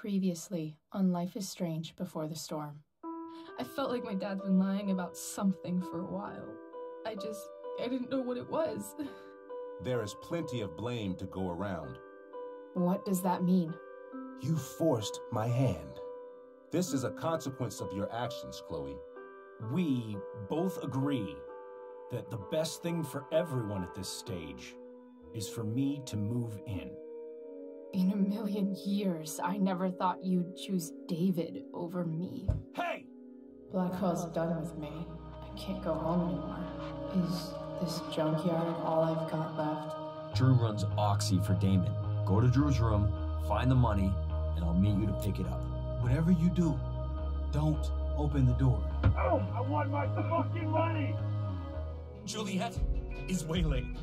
Previously on Life is Strange Before the Storm. I felt like my dad's been lying about something for a while. I didn't know what it was. There is plenty of blame to go around. What does that mean? You forced my hand. This is a consequence of your actions, Chloe. We both agree that the best thing for everyone at this stage is for me to move in. In a million years, I never thought you'd choose David over me. Hey! Blackwell's done with me. I can't go home anymore. Is this junkyard all I've got left? Drew runs Oxy for Damon. Go to Drew's room, find the money, and I'll meet you to pick it up. Whatever you do, don't open the door. Oh, I want my fucking money! Juliet is waylaid.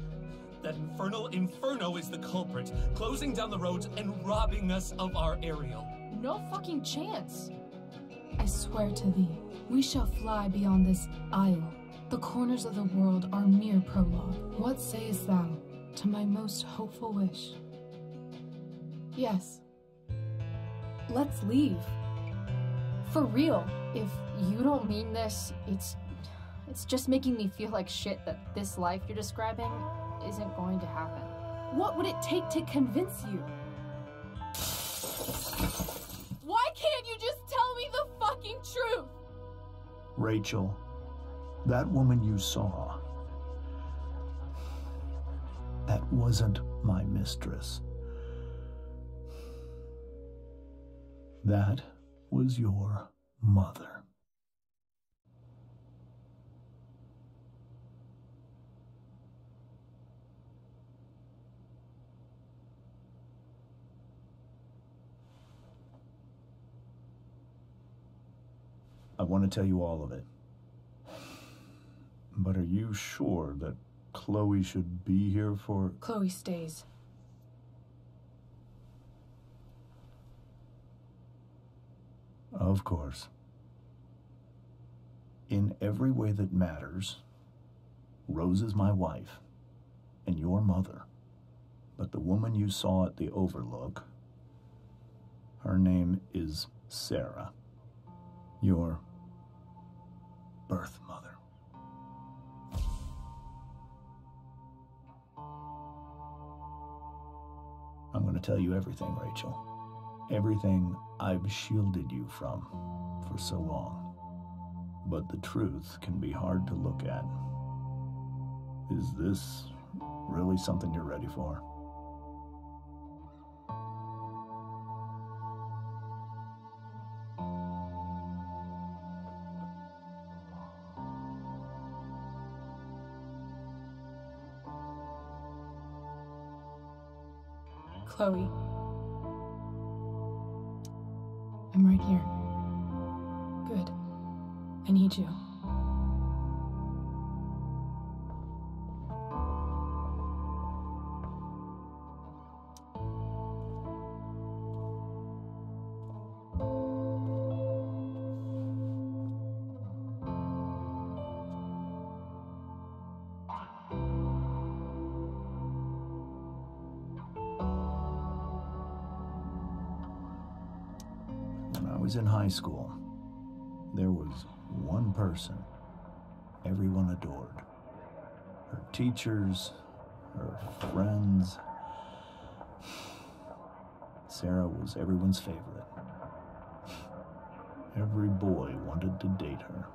That infernal Inferno is the culprit, closing down the roads and robbing us of our Ariel. No fucking chance. I swear to thee, we shall fly beyond this isle. The corners of the world are mere prologue. What sayest thou to my most hopeful wish? Yes. Let's leave. For real. If you don't mean this, it's just making me feel like shit that this life you're describing isn't going to happen. What would it take to convince you? Why can't you just tell me the fucking truth? Rachel, that woman you saw, that wasn't my mistress. That was your mother. I want to tell you all of it. But are you sure that Chloe should be here for... Chloe stays. Of course. In every way that matters, Rose is my wife and your mother. But the woman you saw at the Overlook, her name is Sarah. Your birth mother. I'm going to tell you everything, Rachel. Everything I've shielded you from for so long. But the truth can be hard to look at. Is this really something you're ready for? Chloe. I'm right here. Good. I need you. When I was in high school, there was one person everyone adored. Her teachers, her friends. Sarah was everyone's favorite. Every boy wanted to date her.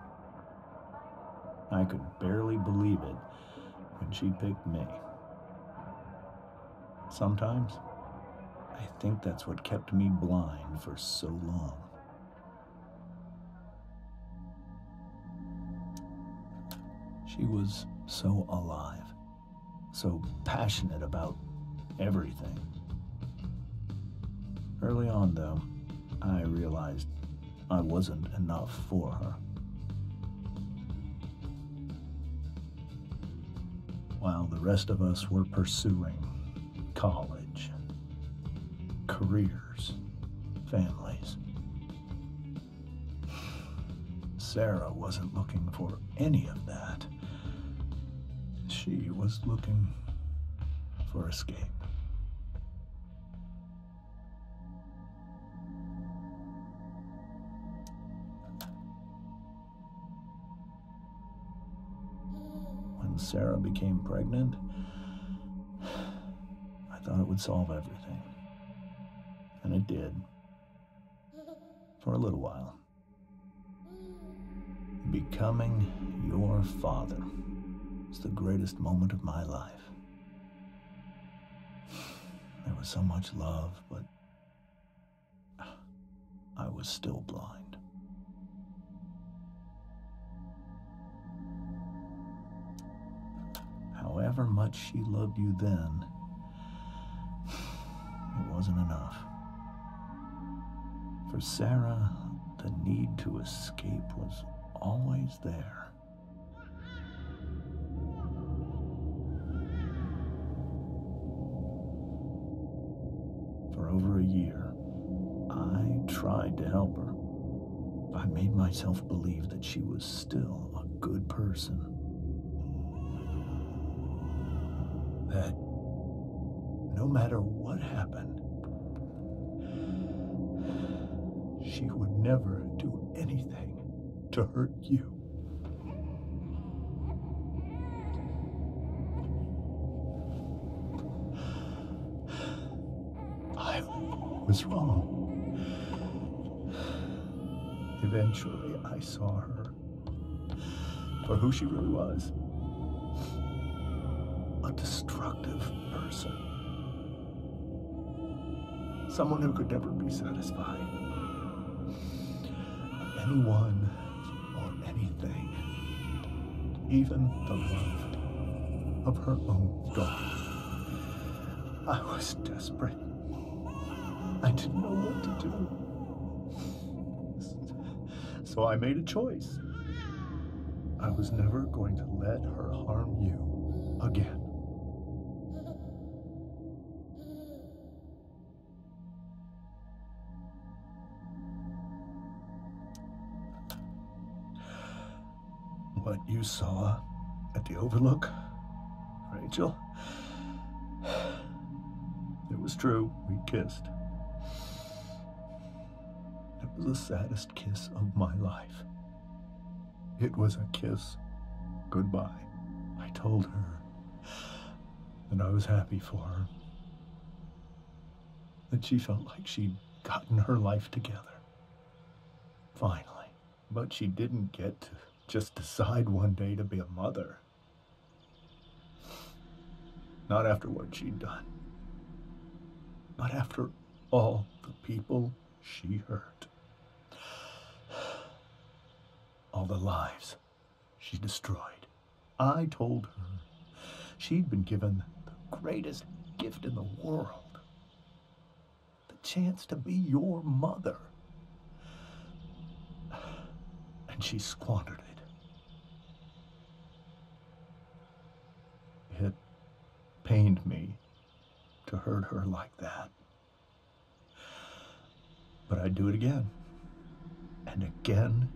I could barely believe it when she picked me. Sometimes, I think that's what kept me blind for so long. She was so alive, so passionate about everything. Early on, though, I realized I wasn't enough for her. While the rest of us were pursuing college, careers, families, Sarah wasn't looking for any of that. She was looking for escape. when Sarah became pregnant, I thought it would solve everything. And it did. For a little while. Becoming your father was the greatest moment of my life. There was so much love, but I was still blind. However much she loved you then, it wasn't enough. For Sarah, the need to escape was always there. For over a year, I tried to help her. I made myself believe that she was still a good person. That no matter what happened, she would never do anything to hurt you. I was wrong. Eventually, I saw her for who she really was. A destructive person. Someone who could never be satisfied. Anyone or anything. Even the love of her own daughter. I was desperate. I didn't know what to do. So I made a choice. I was never going to let her harm you again. What you saw at the Overlook, Rachel, it was true. We kissed. It was the saddest kiss of my life. It was a kiss goodbye. I told her that I was happy for her. That she felt like she'd gotten her life together. Finally. But she didn't get to just decide one day to be a mother. Not after what she'd done. Not after all the people she hurt. All the lives she destroyed. I told her she'd been given the greatest gift in the world. The chance to be your mother. And she squandered it. It pained me to hurt her like that. But I'd do it again. And again.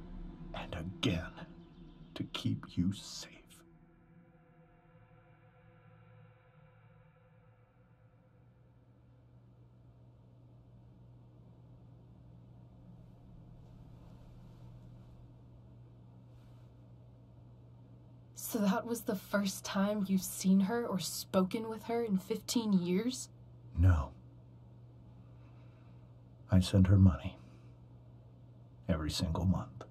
And again. To keep you safe. So that was the first time you've seen her or spoken with her in 15 years? No. I sent her money. Every single month.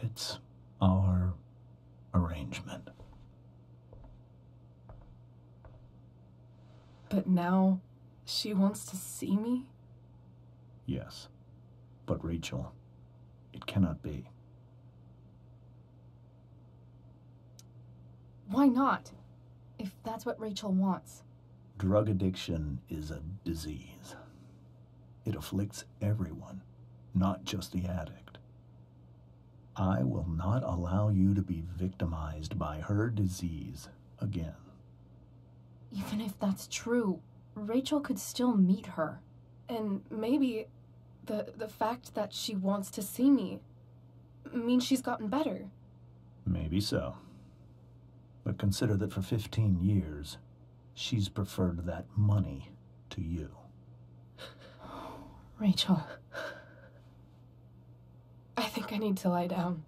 It's our arrangement. But now she wants to see me? Yes. But Rachel, it cannot be. Why not? If that's what Rachel wants. Drug addiction is a disease. It afflicts everyone, not just the addict. I will not allow you to be victimized by her disease again. Even if that's true, Rachel could still meet her. And maybe the fact that she wants to see me means she's gotten better. Maybe so. But consider that for 15 years, she's preferred that money to you. Rachel, I think I need to lie down.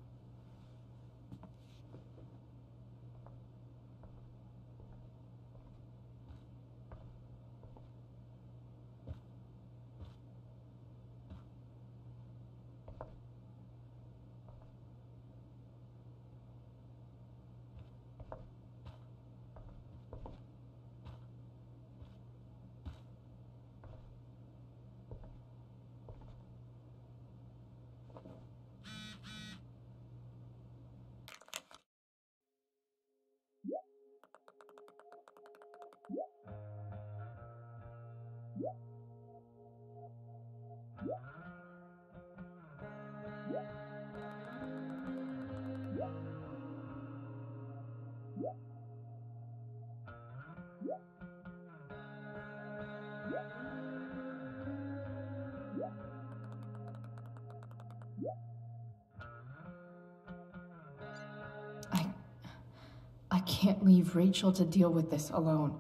can't leave Rachel to deal with this alone.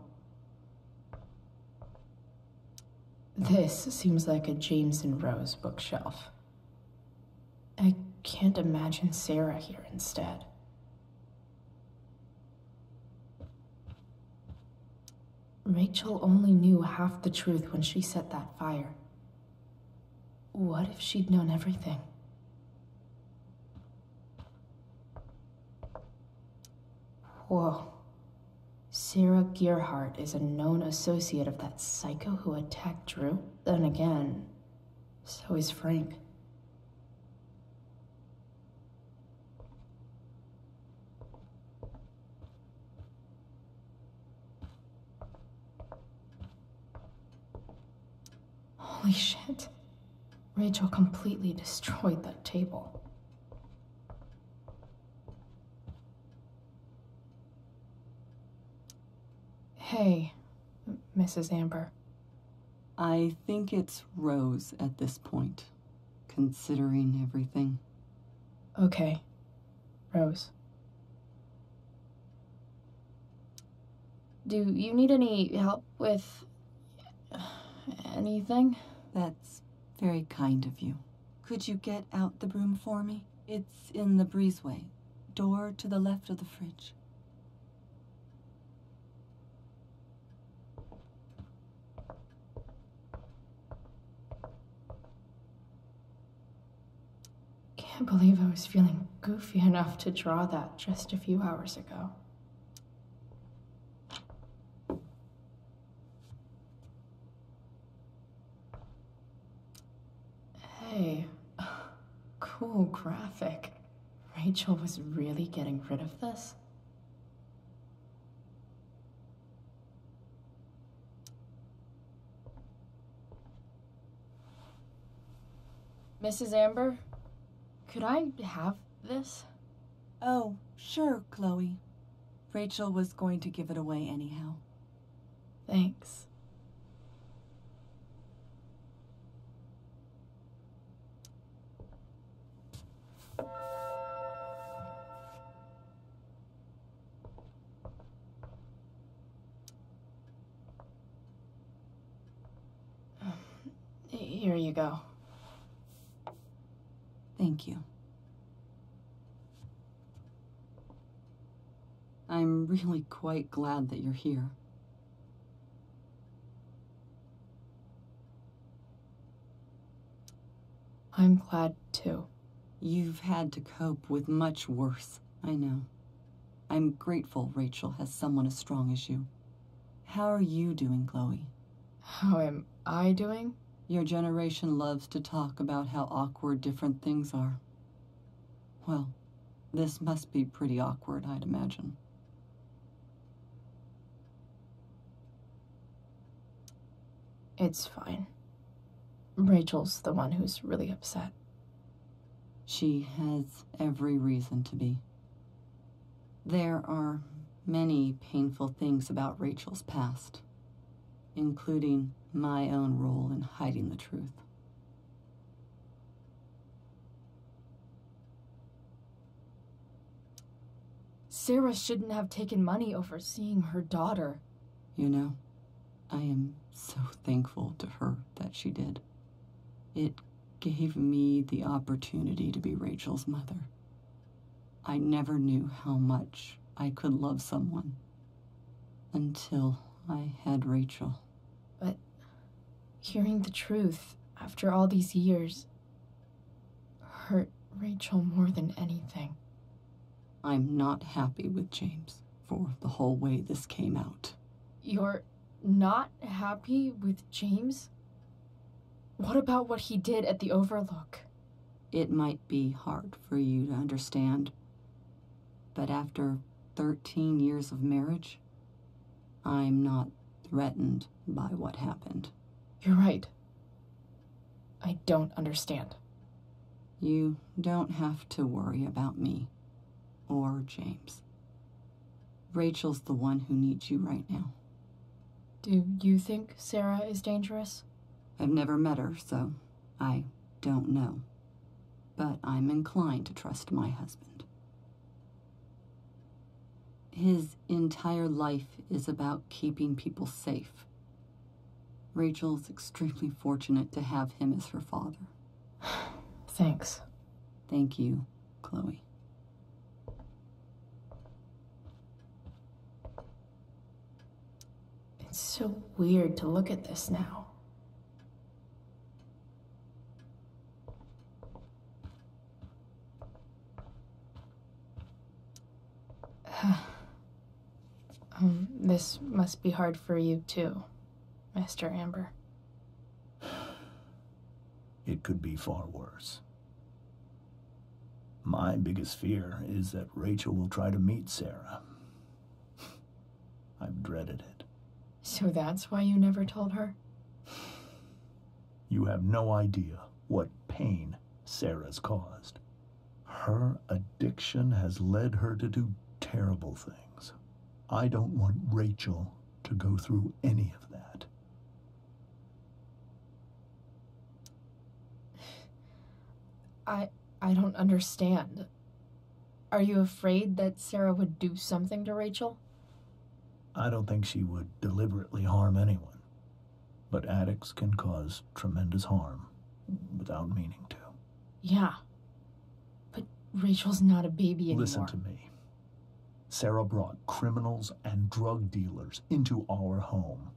This seems like a James and Rose bookshelf. I can't imagine Sarah here instead. Rachel only knew half the truth when she set that fire. What if she'd known everything? Whoa. Sarah Gearhart is a known associate of that psycho who attacked Drew? Then again, so is Frank. Holy shit. Rachel completely destroyed that table. Hey, Mrs. Amber. I think it's Rose at this point, considering everything. Okay, Rose. Do you need any help with anything? That's very kind of you. Could you get out the broom for me? It's in the breezeway, door to the left of the fridge. Can't believe I was feeling goofy enough to draw that just a few hours ago. Hey, cool graphic. Rachel was really getting rid of this? Mrs. Amber? Could I have this? Oh, sure, Chloe. Rachel was going to give it away anyhow. Thanks. Here you go. Thank you. I'm really quite glad that you're here. I'm glad too. You've had to cope with much worse, I know. I'm grateful Rachel has someone as strong as you. How are you doing, Chloe? How am I doing? Your generation loves to talk about how awkward different things are. Well, this must be pretty awkward, I'd imagine. It's fine. Rachel's the one who's really upset. She has every reason to be. There are many painful things about Rachel's past, including my own role in hiding the truth. Sarah shouldn't have taken money over seeing her daughter. You know, I am so thankful to her that she did. It gave me the opportunity to be Rachel's mother. I never knew how much I could love someone until I had Rachel. But hearing the truth after all these years hurt Rachel more than anything. I'm not happy with James for the whole way this came out. You're not happy with James? What about what he did at the Overlook? It might be hard for you to understand, but after 13 years of marriage, I'm not threatened by what happened. You're right. I don't understand. You don't have to worry about me or James. Rachel's the one who needs you right now. Do you think Sarah is dangerous? I've never met her, so I don't know. But I'm inclined to trust my husband. His entire life is about keeping people safe. Rachel's extremely fortunate to have him as her father. Thanks. Thank you, Chloe. It's so weird to look at this now. This must be hard for you too, Mr. Amber. It could be far worse. My biggest fear is that Rachel will try to meet Sarah. I've dreaded it. So that's why you never told her? You have no idea what pain Sarah's caused. Her addiction has led her to do terrible things. I don't want Rachel to go through any of that. I don't understand. Are you afraid that Sarah would do something to Rachel? I don't think she would deliberately harm anyone. But addicts can cause tremendous harm without meaning to. Yeah. But Rachel's not a baby anymore. Listen to me. Sarah brought criminals and drug dealers into our home.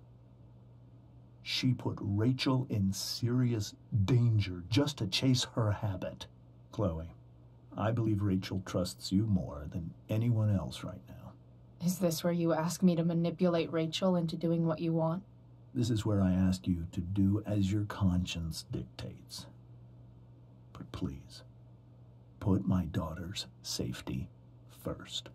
She put Rachel in serious danger just to chase her habit. Chloe, I believe Rachel trusts you more than anyone else right now. Is this where you ask me to manipulate Rachel into doing what you want? This is where I ask you to do as your conscience dictates. But please, put my daughter's safety first.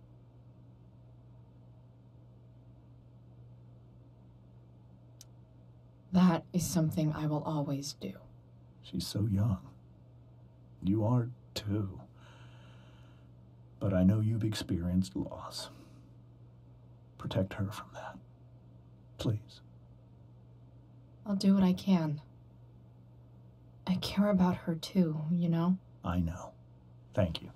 That is something I will always do. She's so young. You are too. But I know you've experienced loss. Protect her from that. Please. I'll do what I can. I care about her too, you know? I know. Thank you.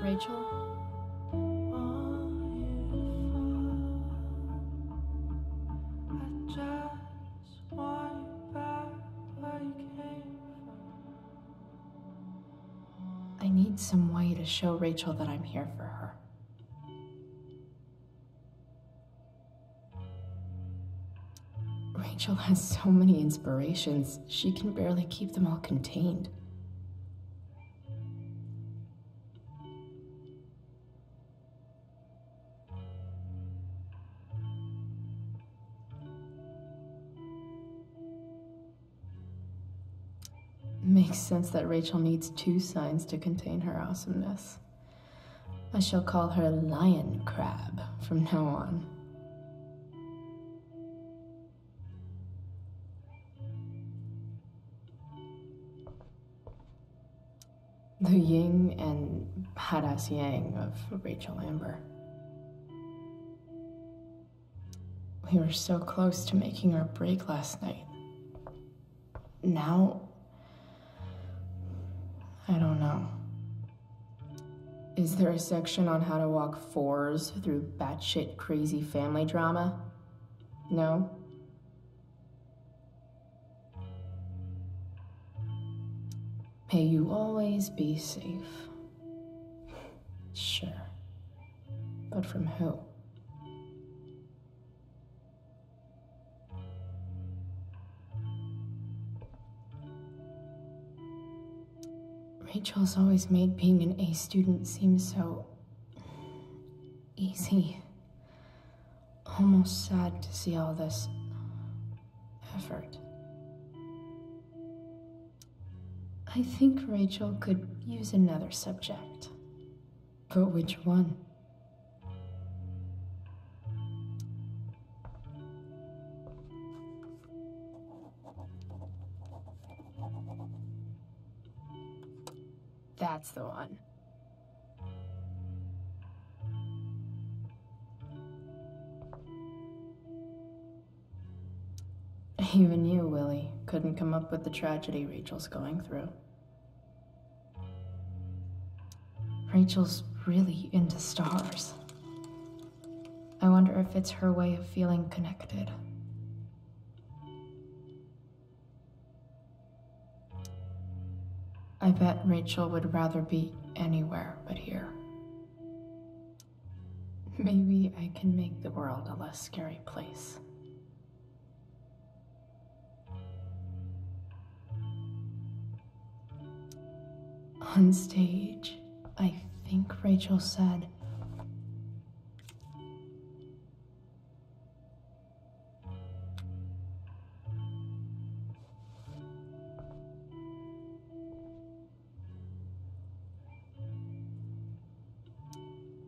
Rachel? I need some way to show Rachel that I'm here for her. Rachel has so many inspirations, she can barely keep them all contained. Makes sense that Rachel needs two signs to contain her awesomeness. I shall call her Lion Crab from now on. The yin and badass yang of Rachel Amber. We were so close to making our break last night. Now, I don't know. Is there a section on how to walk fours through batshit crazy family drama? No? May you always be safe. Sure. But from who? Rachel's always made being an A student seem so easy. Almost sad to see all this effort. I think Rachel could use another subject. But which one? That's the one. Even you, Willie, couldn't come up with the tragedy Rachel's going through. Rachel's really into stars. I wonder if it's her way of feeling connected. I bet Rachel would rather be anywhere but here. Maybe I can make the world a less scary place. On stage, I think Rachel said,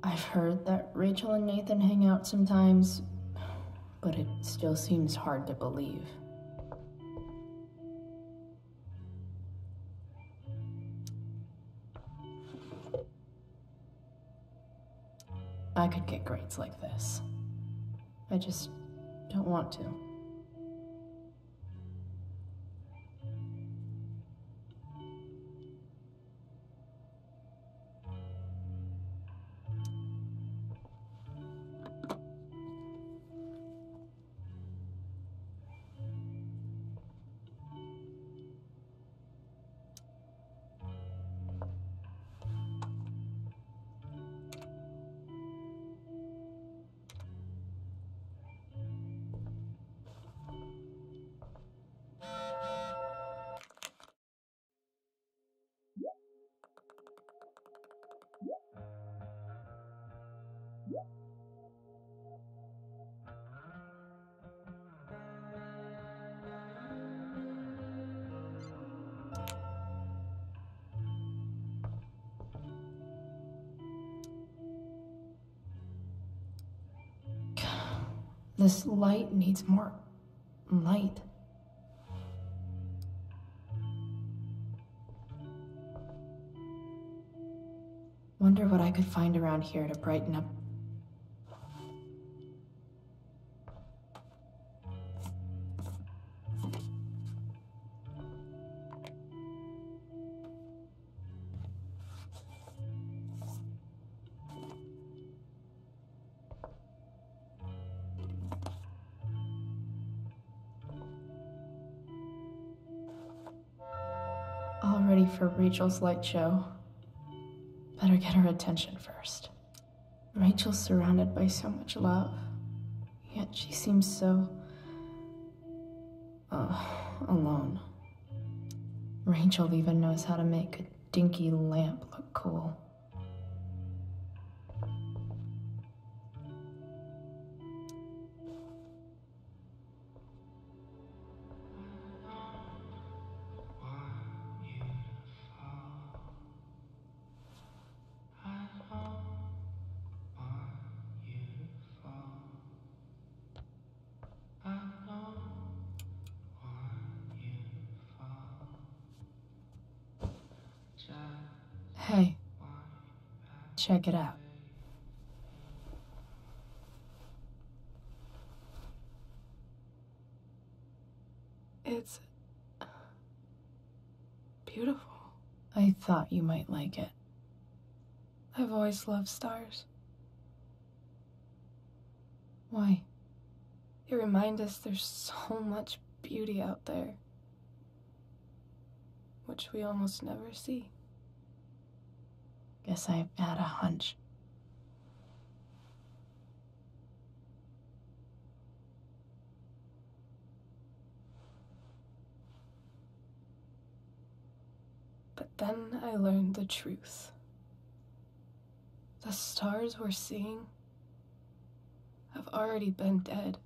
I've heard that Rachel and Nathan hang out sometimes, but it still seems hard to believe. I could get grades like this. I just don't want to. This light needs more light. Wonder what I could find around here to brighten up. All ready for Rachel's light show. Better get her attention first. Rachel's surrounded by so much love, yet she seems so... alone. Rachel even knows how to make a dinky lamp look cool. Hey, check it out. It's beautiful. I thought you might like it. I've always loved stars. Why? They remind us there's so much beauty out there, which we almost never see. Guess I had a hunch. But then I learned the truth. The stars we're seeing have already been dead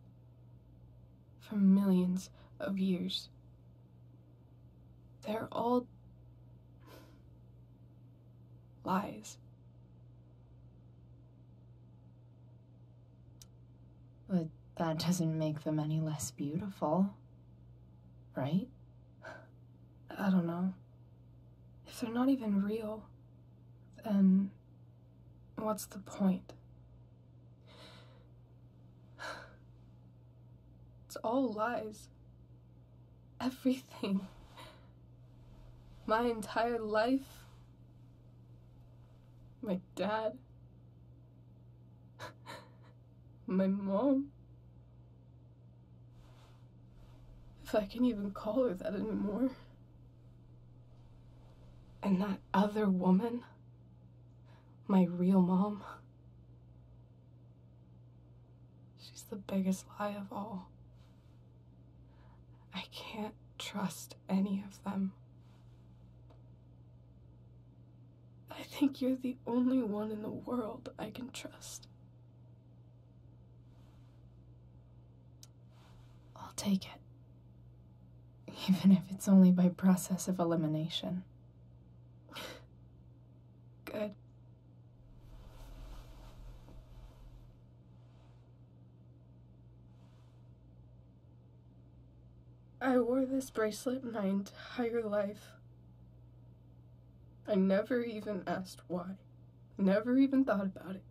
for millions of years. They're all lies. But that doesn't make them any less beautiful, right? I don't know. If they're not even real, then what's the point? It's all lies. Everything. My entire life. My dad. My mom. If I can even call her that anymore. And that other woman. My real mom. She's the biggest lie of all. I can't trust any of them. I think you're the only one in the world I can trust. I'll take it. Even if it's only by process of elimination. Good. I wore this bracelet my entire life. I never even asked why. Never even thought about it.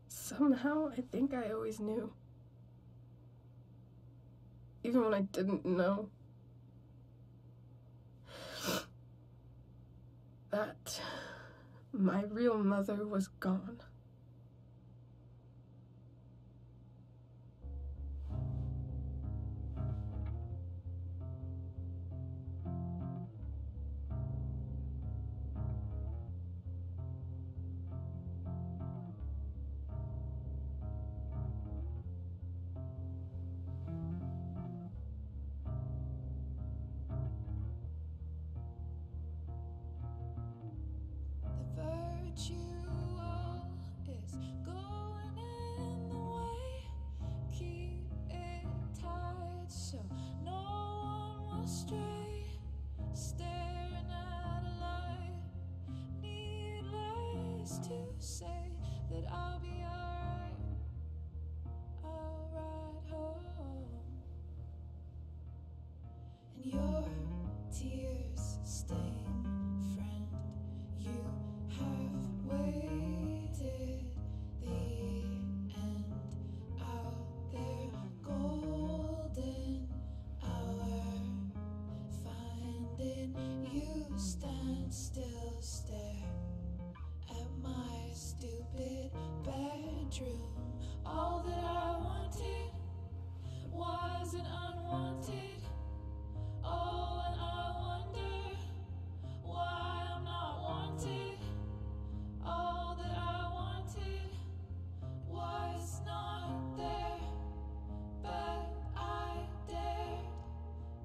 Somehow, I think I always knew. Even when I didn't know. That my real mother was gone. All that I wanted wasn't unwanted. Oh, and I wonder why I'm not wanted. All that I wanted was not there, but I dared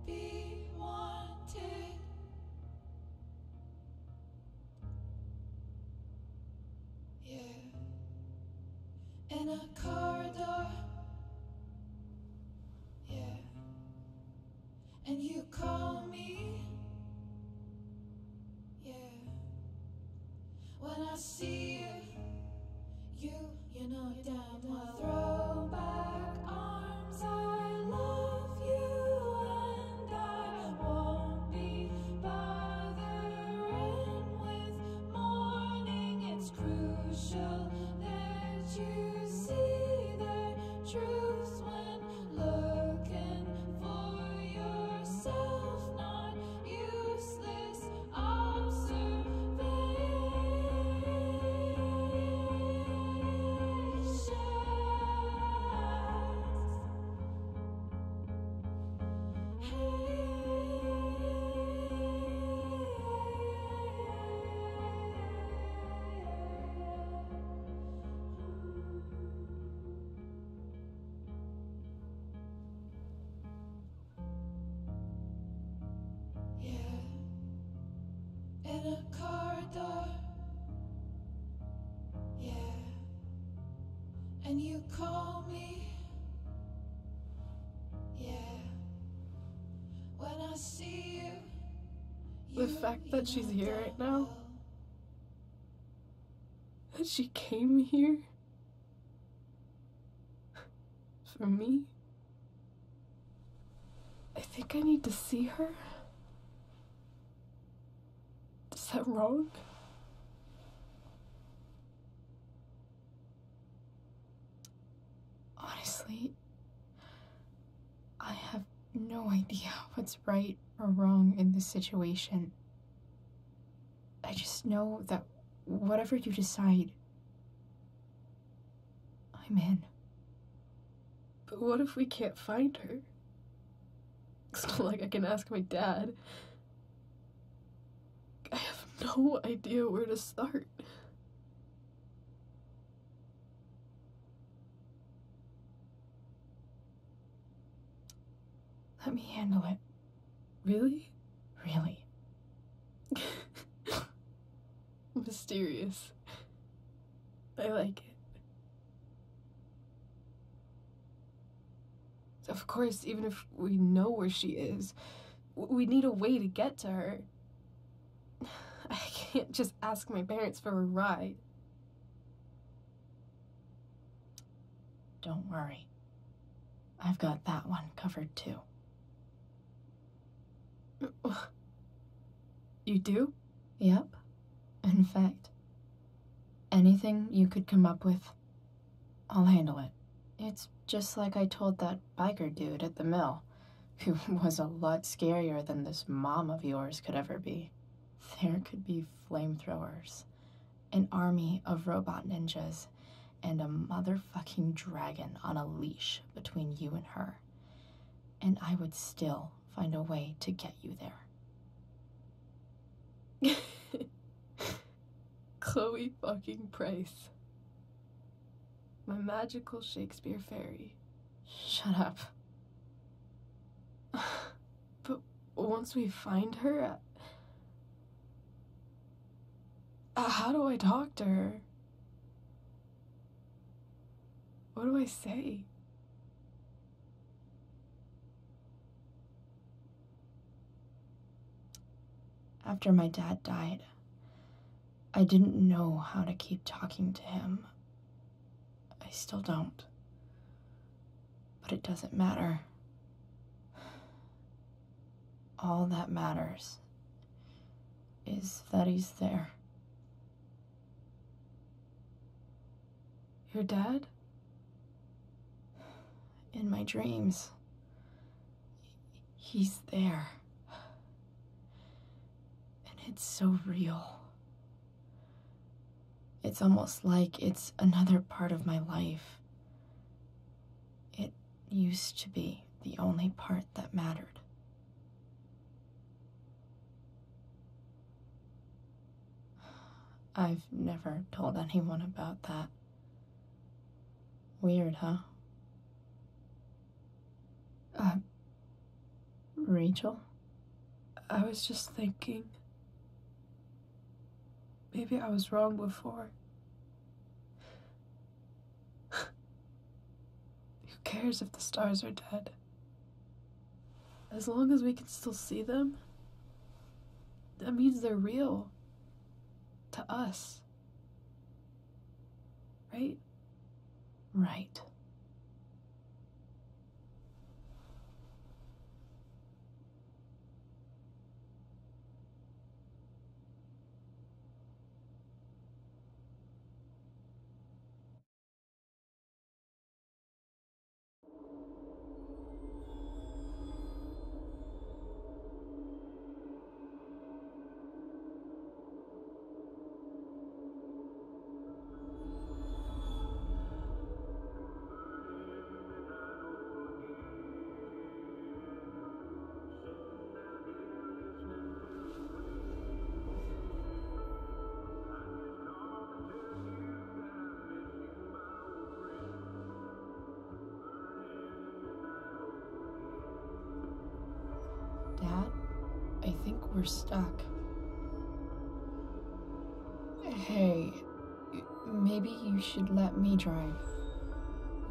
be wanted. Yeah. In a corridor, yeah, and you call me, yeah. When I see you know damn well. Throw back arms, I love you, and I won't be bothering with mourning. It's crucial that you see the truth when looking for yourself, not useless observation. in a corridor. Yeah. And you call me. Yeah. When I see you. The fact that she's here right now, that she came here for me, I think I need to see her. Is that wrong? Honestly, I have no idea what's right or wrong in this situation. I just know that whatever you decide, I'm in. But what if we can't find her? It's not like I can ask my dad. I have no idea where to start. Let me handle it. Really? Really. Mysterious. I like it. Of course, even if we know where she is, we need a way to get to her. I can't just ask my parents for a ride. Don't worry. I've got that one covered too. You do? Yep. In fact, anything you could come up with, I'll handle it. It's just like I told that biker dude at the mill, who was a lot scarier than this mom of yours could ever be. There could be flamethrowers, an army of robot ninjas, and a motherfucking dragon on a leash between you and her. And I would still find a way to get you there. Chloe fucking Price. My magical Shakespeare fairy. Shut up. But once we find her, how do I talk to her? What do I say? After my dad died, I didn't know how to keep talking to him. I still don't. But it doesn't matter. All that matters is that he's there. Your dad? In my dreams. He's there. And it's so real. It's almost like it's another part of my life. It used to be the only part that mattered. I've never told anyone about that. Weird, huh? Rachel? I was just thinking. Maybe I was wrong before. Who cares if the stars are dead? As long as we can still see them, that means they're real. To us. Right? Right. Dad, I think we're stuck. Hey, maybe you should let me drive.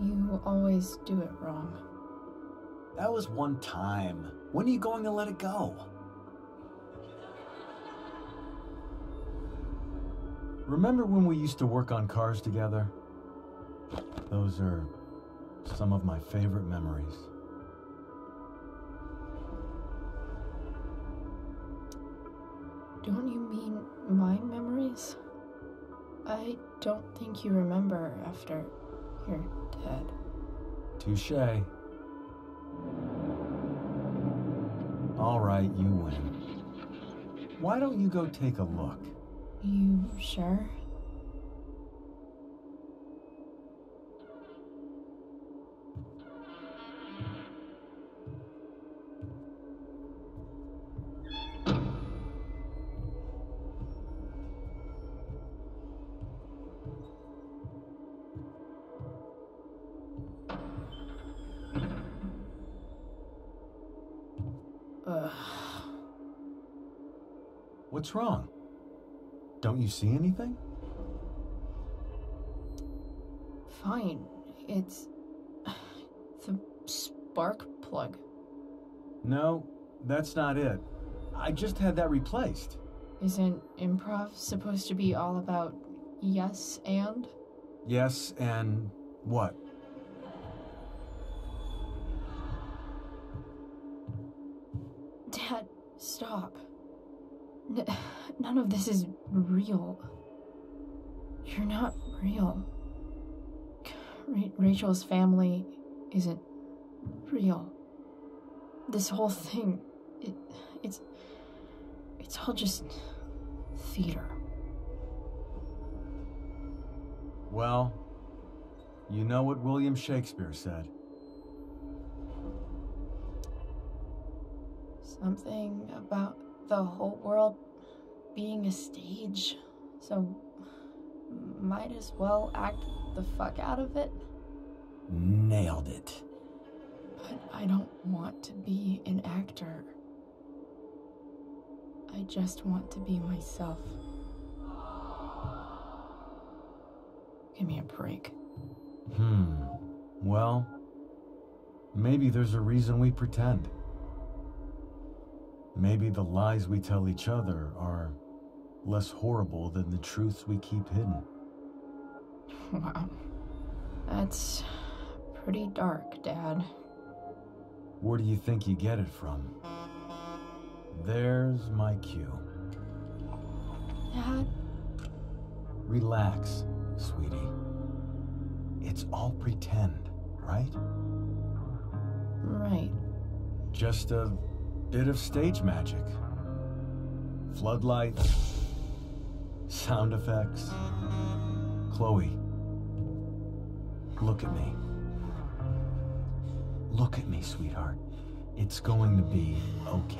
You always do it wrong. That was one time. When are you going to let it go? Remember when we used to work on cars together? Those are some of my favorite memories. Don't you mean my memories? I don't think you remember after you're dead. Touché. All right, you win. Why don't you go take a look? You sure? What's wrong? Don't you see anything? Fine. It's the spark plug. No, that's not it. I just had that replaced. Isn't improv supposed to be all about yes and? Yes, and what? Dad, stop. None of this is real. You're not real. Rachel's family isn't real. This whole thing, it's all just theater. Well, you know what William Shakespeare said. Something about the whole world being a stage, so might as well act the fuck out of it. Nailed it. But I don't want to be an actor. I just want to be myself. Give me a break. Well, maybe there's a reason we pretend. Maybe the lies we tell each other are less horrible than the truths we keep hidden. Wow. That's pretty dark, Dad. Where do you think you get it from? There's my cue. Dad? Relax, sweetie. It's all pretend, right? Right. Just a bit of stage magic. Floodlights, sound effects. Chloe, look at me. Look at me, sweetheart. It's going to be okay.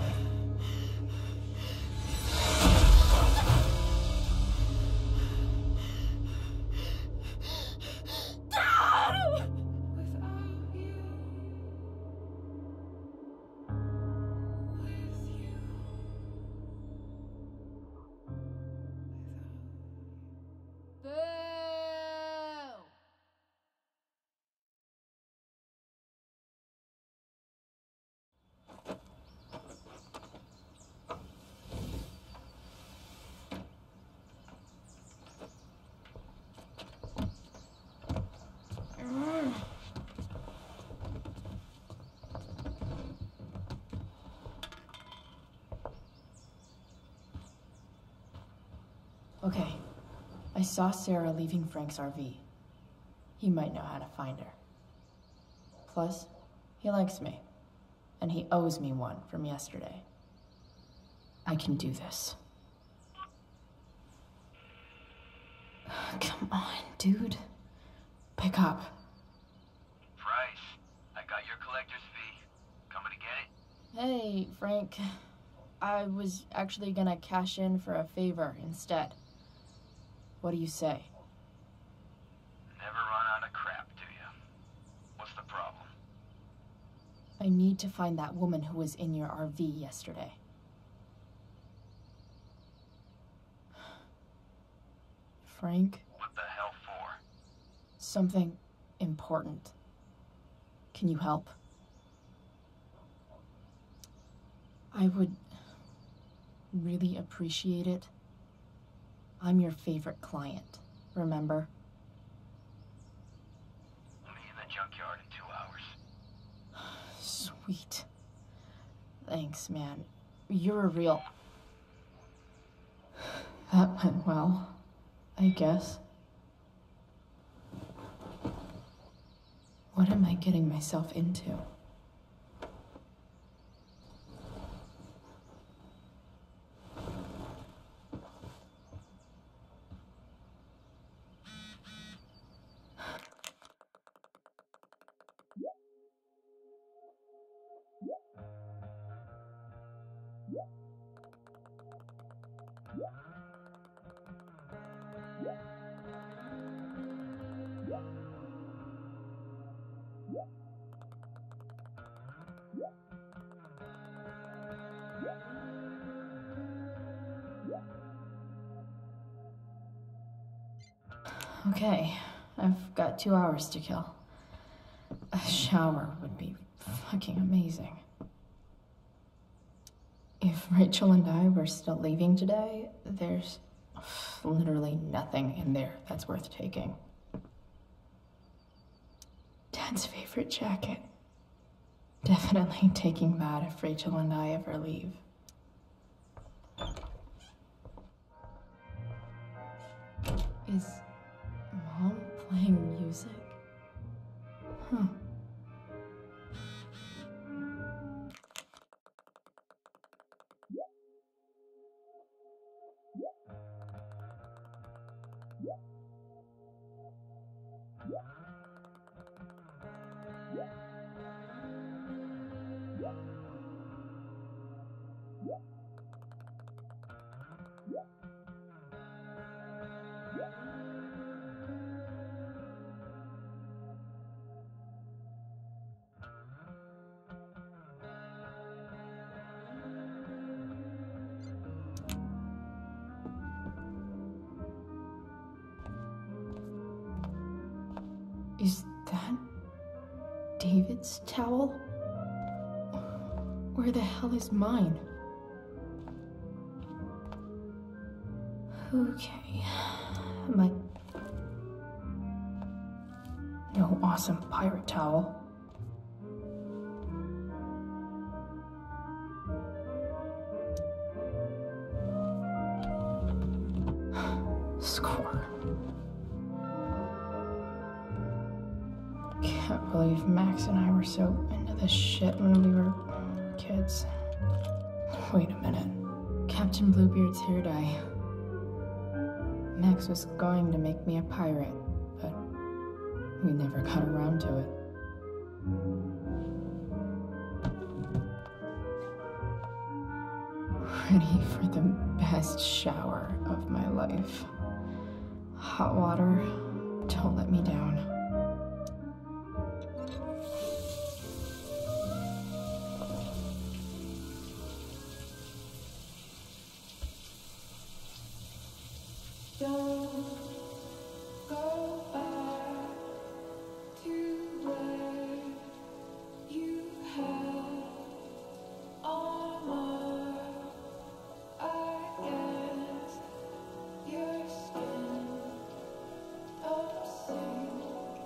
Okay, I saw Sarah leaving Frank's RV. He might know how to find her. Plus, he likes me, and he owes me one from yesterday. I can do this. Come on, dude. Pick up. Price, I got your collector's fee. Coming to get it? Hey, Frank. I was actually gonna cash in for a favor instead. What do you say? Never run out of crap, do you? What's the problem? I need to find that woman who was in your RV yesterday. Frank. What the hell for? Something important. Can you help? I would really appreciate it. I'm your favorite client, remember? I'll meet you in the junkyard in 2 hours. Sweet. Thanks, man. You're a real... That went well, I guess. What am I getting myself into? Okay, I've got 2 hours to kill. A shower would be fucking amazing. If Rachel and I were still leaving today, there's literally nothing in there that's worth taking. Dad's favorite jacket. Definitely taking that if Rachel and I ever leave. Is Mom playing music? Huh. Is that David's towel? Where the hell is mine? Okay, my... No awesome pirate towel. Score. Can't believe Max and I were so into this shit when we were kids. Wait a minute. Captain Bluebeard's hair dye. Max was going to make me a pirate, but we never got around to it. Ready for the best shower of my life. Hot water, don't let me down. Don't go back to where you had armor against your skin of sink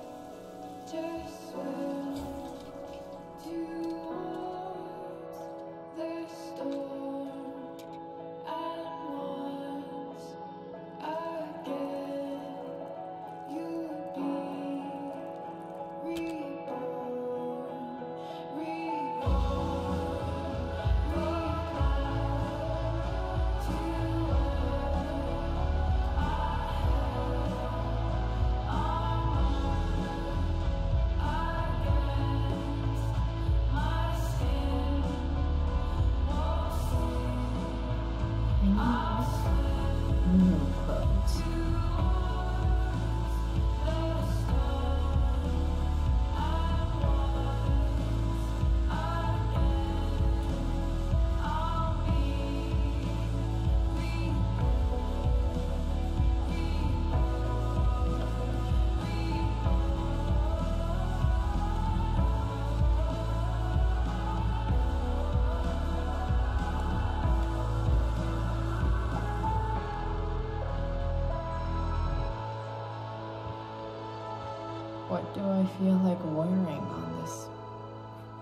do I feel like wearing on this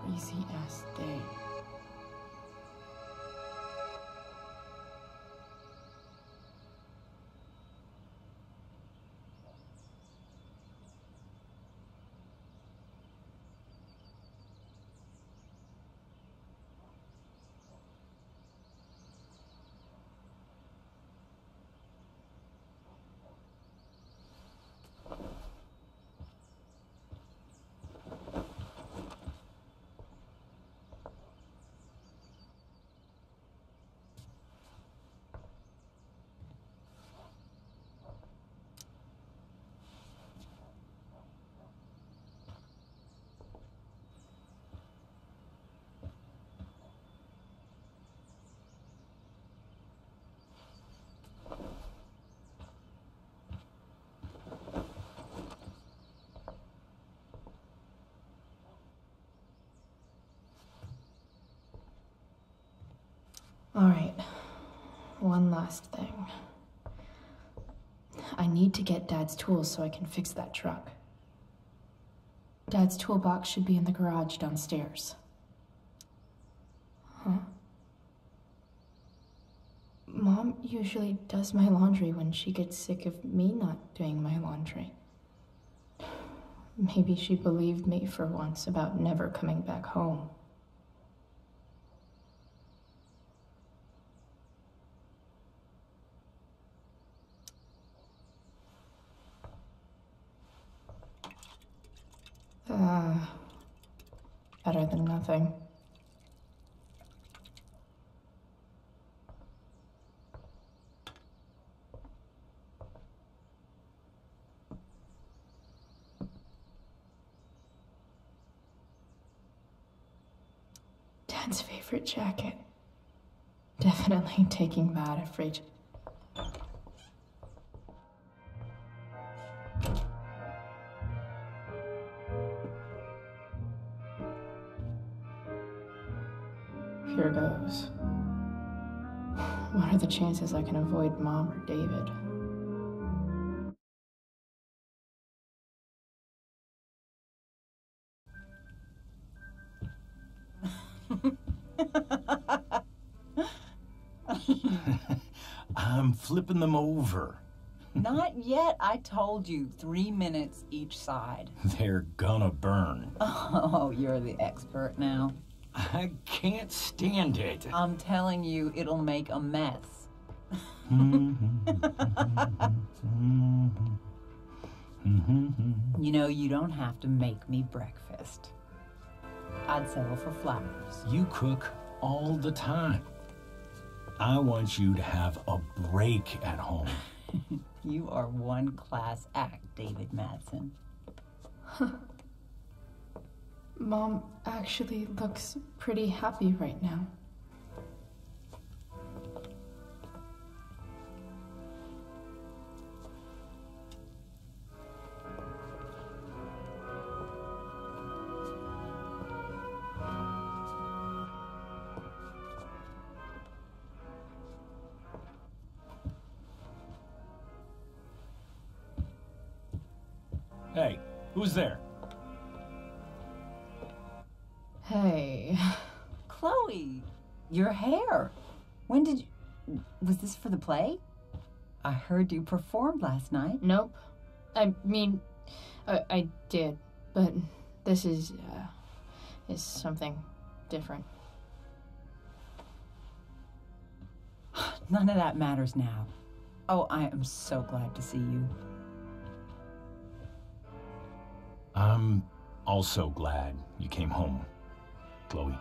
crazy-ass day? Alright, one last thing. I need to get Dad's tools so I can fix that truck. Dad's toolbox should be in the garage downstairs. Huh? Mom usually does my laundry when she gets sick of me not doing my laundry. Maybe she believed me for once about never coming back home. Better than nothing. Dad's favorite jacket. Definitely taking that if Rachel. Here goes. What are the chances I can avoid Mom or David? I'm flipping them over. Not yet. I told you 3 minutes each side. They're gonna burn. Oh, you're the expert now. I can't stand it. I'm telling you, it'll make a mess. You know, you don't have to make me breakfast. I'd settle for flowers. You cook all the time. I want you to have a break at home. You are one class act, David Madsen. Mom actually looks pretty happy right now. Hey, who's there? Hey. Chloe, your hair. When did you... Was this for the play? I heard you performed last night. Nope. I mean, I did, but this is something different. None of that matters now. Oh, I am so glad to see you. I'm also glad you came home, Chloe.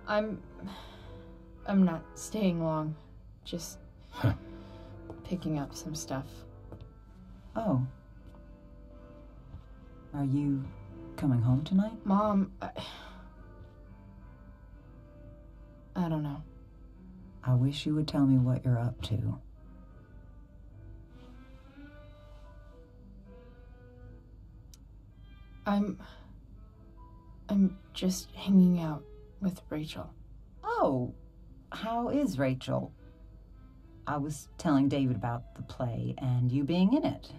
I'm not staying long. Just picking up some stuff. Oh. Are you coming home tonight? Mom, I don't know. I wish you would tell me what you're up to. I'm just hanging out with Rachel. Oh, how is Rachel? I was telling David about the play and you being in it.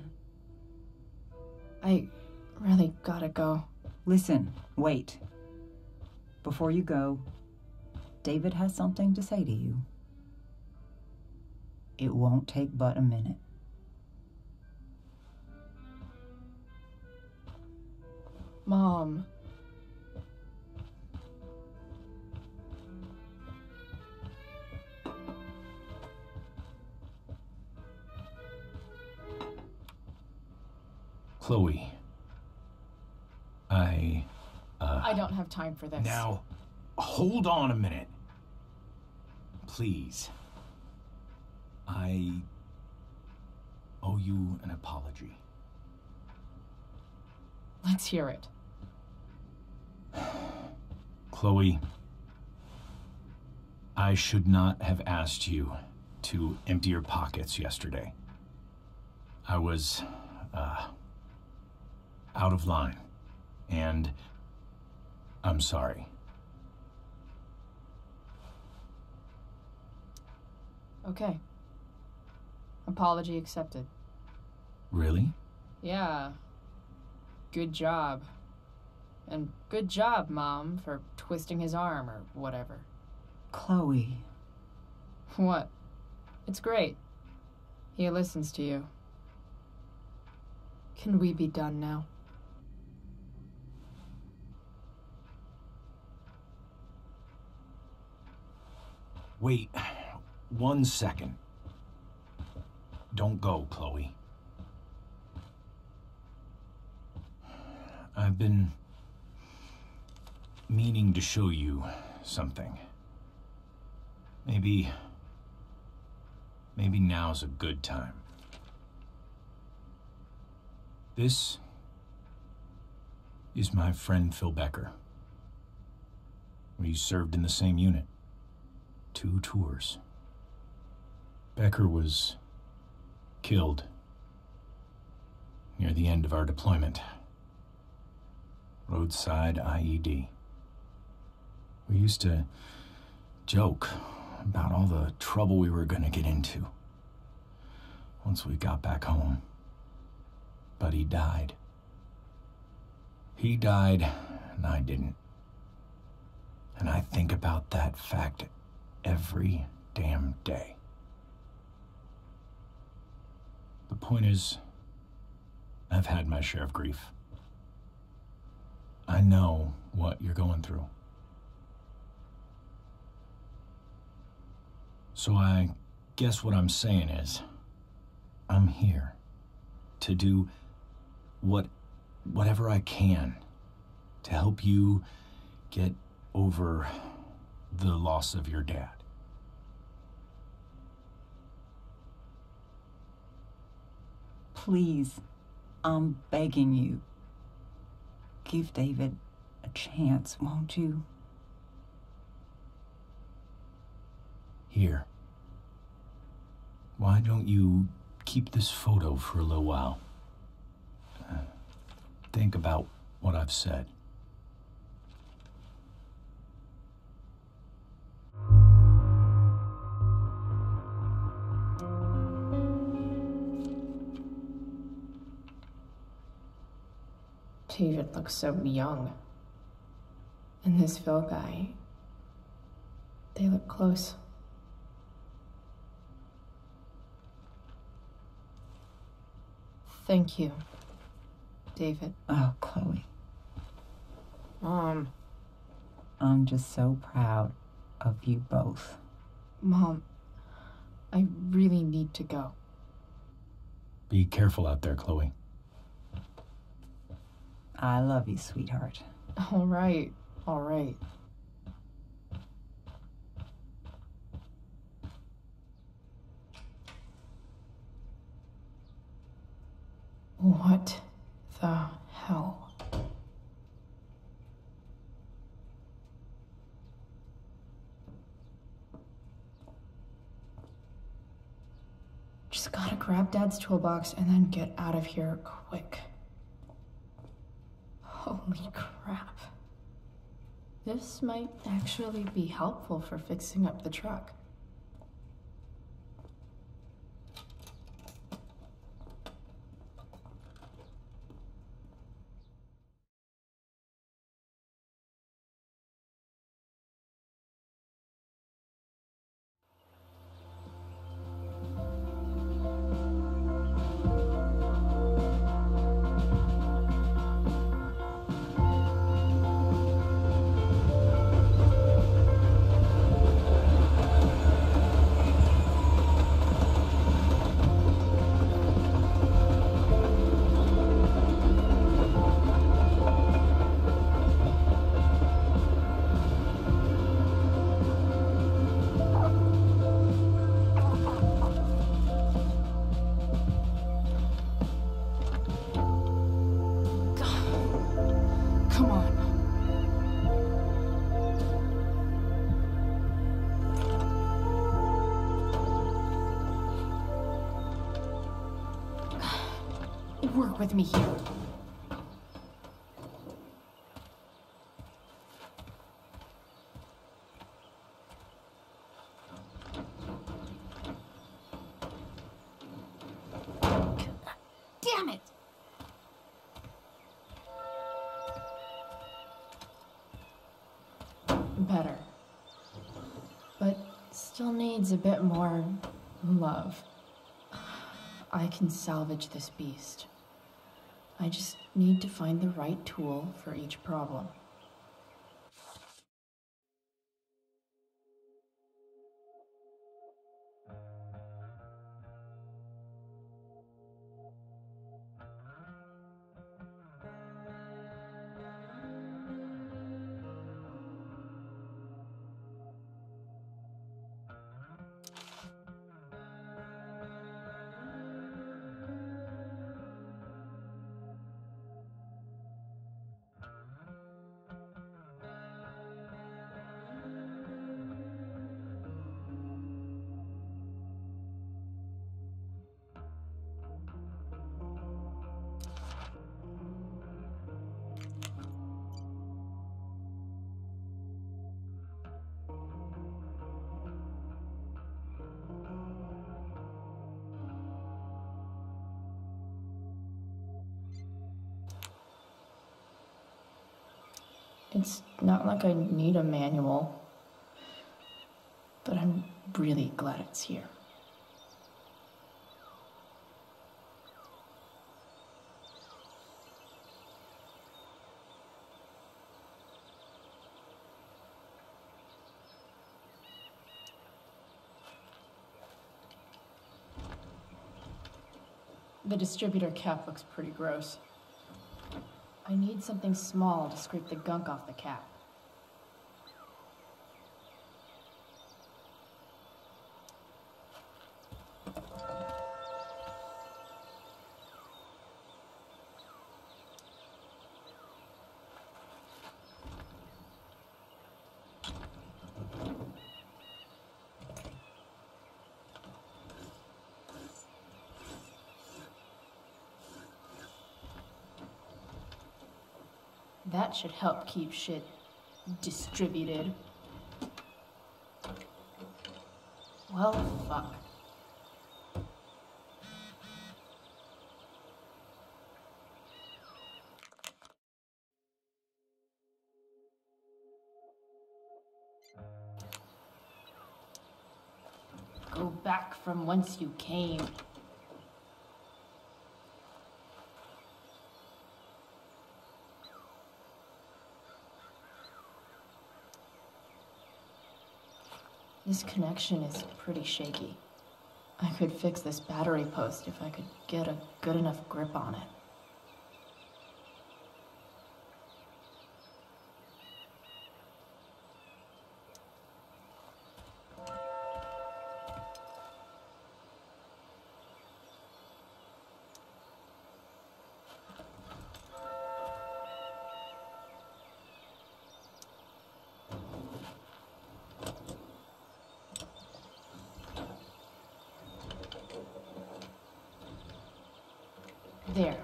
I really gotta go. Listen, wait. Before you go, David has something to say to you. It won't take but a minute. Mom. Chloe. I don't have time for this. Now, hold on a minute. Please. I owe you an apology. Let's hear it. Chloe, I should not have asked you to empty your pockets yesterday. I was, out of line, and I'm sorry. Okay. Apology accepted. Really? Yeah. Good job. And good job, Mom, for twisting his arm or whatever. Chloe. What? It's great. He listens to you. Can we be done now? Wait 1 second. Don't go, Chloe. I've been meaning to show you something. Maybe now's a good time. This is my friend Phil Becker. We served in the same unit. 2 tours. Becker was killed near the end of our deployment. Roadside IED. We used to joke about all the trouble we were going to get into once we got back home. But he died. He died, and I didn't. And I think about that fact every damn day. The point is, I've had my share of grief. I know what you're going through. So I guess what I'm saying is, I'm here to do whatever I can to help you get over the loss of your dad. Please, I'm begging you. Give David a chance, won't you? Here. Why don't you keep this photo for a little while? Think about what I've said. David looks so young. And this Phil guy, they look close. Thank you, David. Oh, Chloe. Mom. I'm just so proud of you both. Mom, I really need to go. Be careful out there, Chloe. I love you, sweetheart. All right, all right. What the hell? Just gotta grab Dad's toolbox and then get out of here quick. Holy crap. This might actually be helpful for fixing up the truck. Work with me here. Damn it! Better. But still needs a bit more love. I can salvage this beast. I just need to find the right tool for each problem. It's not like I need a manual, but I'm really glad it's here. The distributor cap looks pretty gross. I need something small to scrape the gunk off the cap. That should help keep shit distributed. Well, fuck. Go back from whence you came. This connection is pretty shaky. I could fix this battery post if I could get a good enough grip on it. There.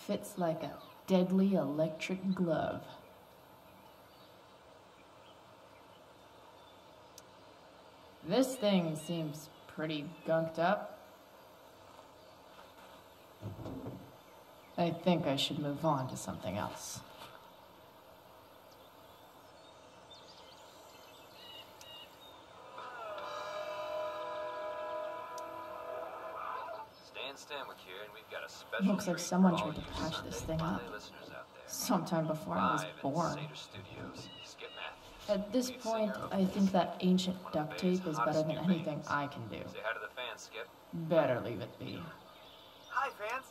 Fits like a deadly electric glove. This thing seems pretty gunked up. I think I should move on to something else. Looks like someone tried to patch this thing up sometime before I was born. At this point, I think that ancient duct tape is better than anything I can do. Say hi to the fans, Skip. Better leave it be. Hi, fans.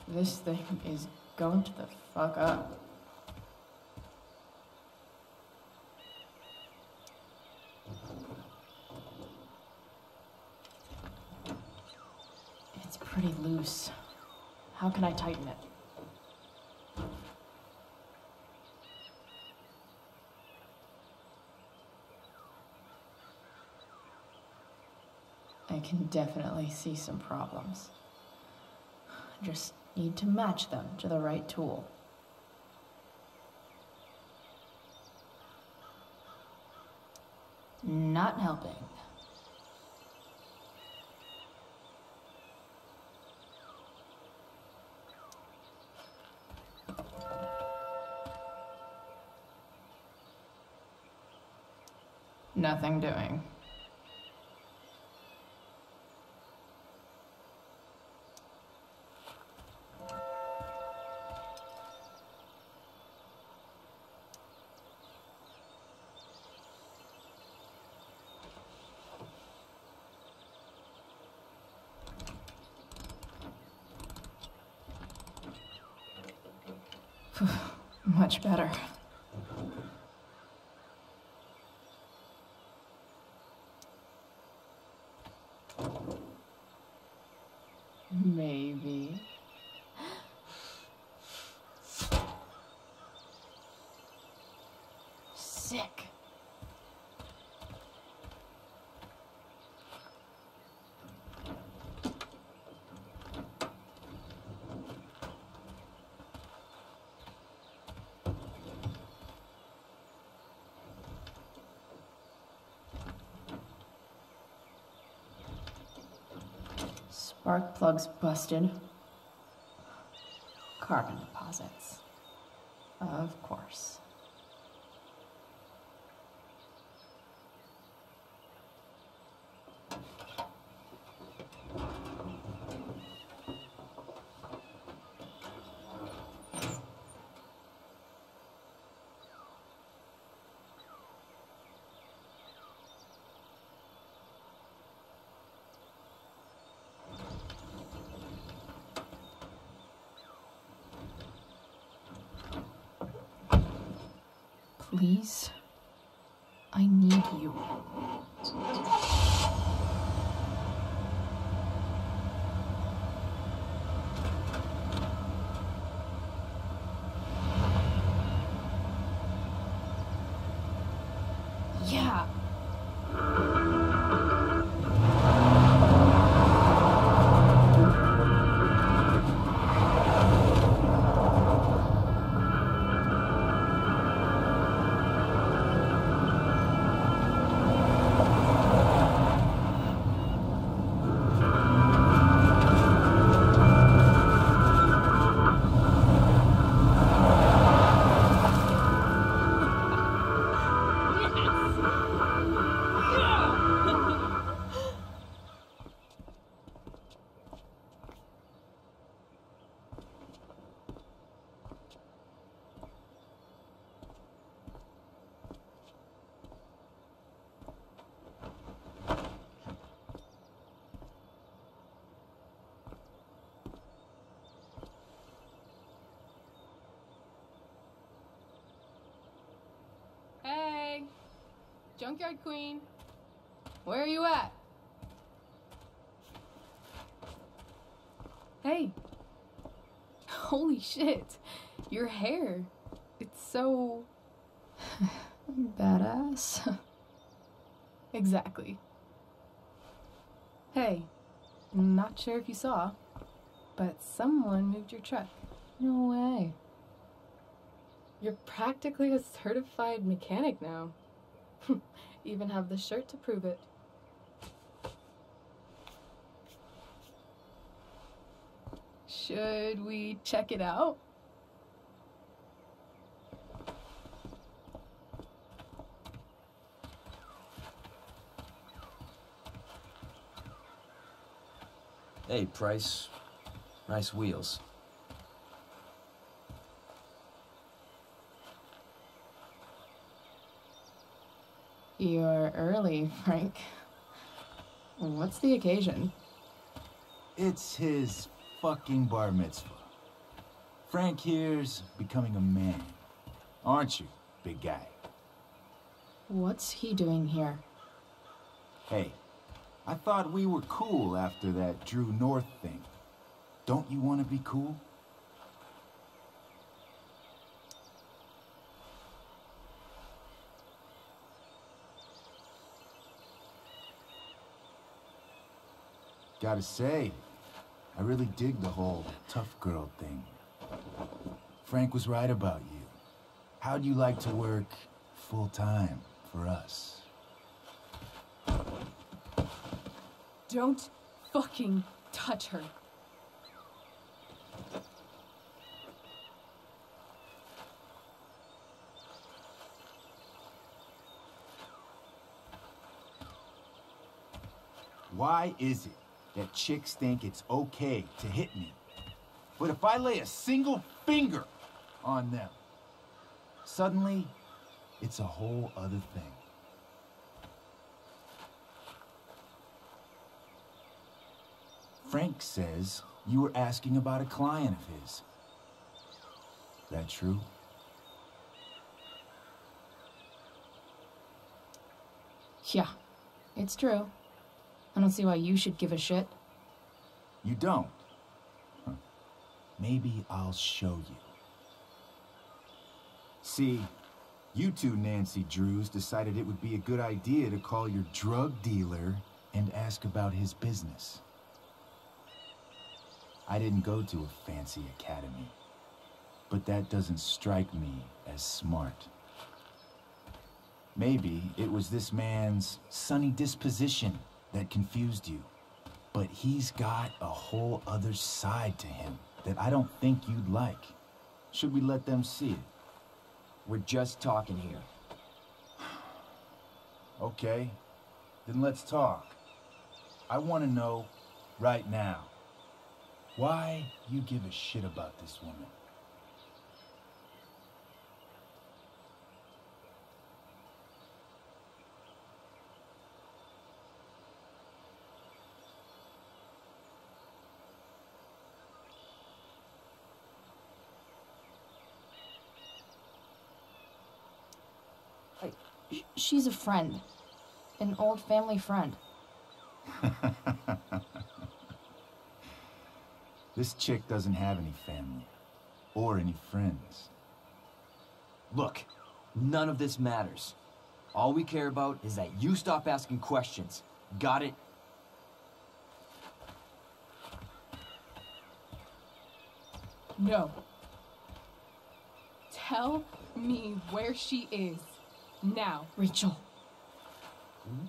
This thing is going to the fuck up. pretty loose. How can I tighten it? I can definitely see some problems. I just need to match them to the right tool. Not helping. Nothing doing. Much better. Maybe. Sick. Spark plugs busted. Carbon deposits. Of course. Please, I need you. Yeah. Hey, Junkyard Queen, where are you at? Hey, holy shit, your hair, it's so Badass. Exactly. Hey, not sure if you saw, but someone moved your truck. No way. You're practically a certified mechanic now. Even have the shirt to prove it. Should we check it out? Hey, Price. Nice wheels. You're early, Frank. What's the occasion? It's his fucking bar mitzvah. Frank here's becoming a man. Aren't you, big guy? What's he doing here? Hey, I thought we were cool after that Drew North thing. Don't you want to be cool? Gotta say, I really dig the whole tough girl thing. Frank was right about you. How'd you like to work full-time for us? Don't fucking touch her. Why is it that chicks think it's okay to hit me? But if I lay a single finger on them, suddenly, it's a whole other thing. Frank says you were asking about a client of his. That true? Yeah, it's true. I don't see why you should give a shit. You don't? Huh. Maybe I'll show you. See, you two Nancy Drews decided it would be a good idea to call your drug dealer and ask about his business. I didn't go to a fancy academy, but that doesn't strike me as smart. Maybe it was this man's sunny disposition that confused you, but he's got a whole other side to him that I don't think you'd like. Should we let them see it? We're just talking here. Okay, then let's talk. I want to know right now why you give a shit about this woman. She's a friend. An old family friend. This chick doesn't have any family. Or any friends. Look, none of this matters. All we care about is that you stop asking questions. Got it? No. Tell me where she is. Now, Rachel.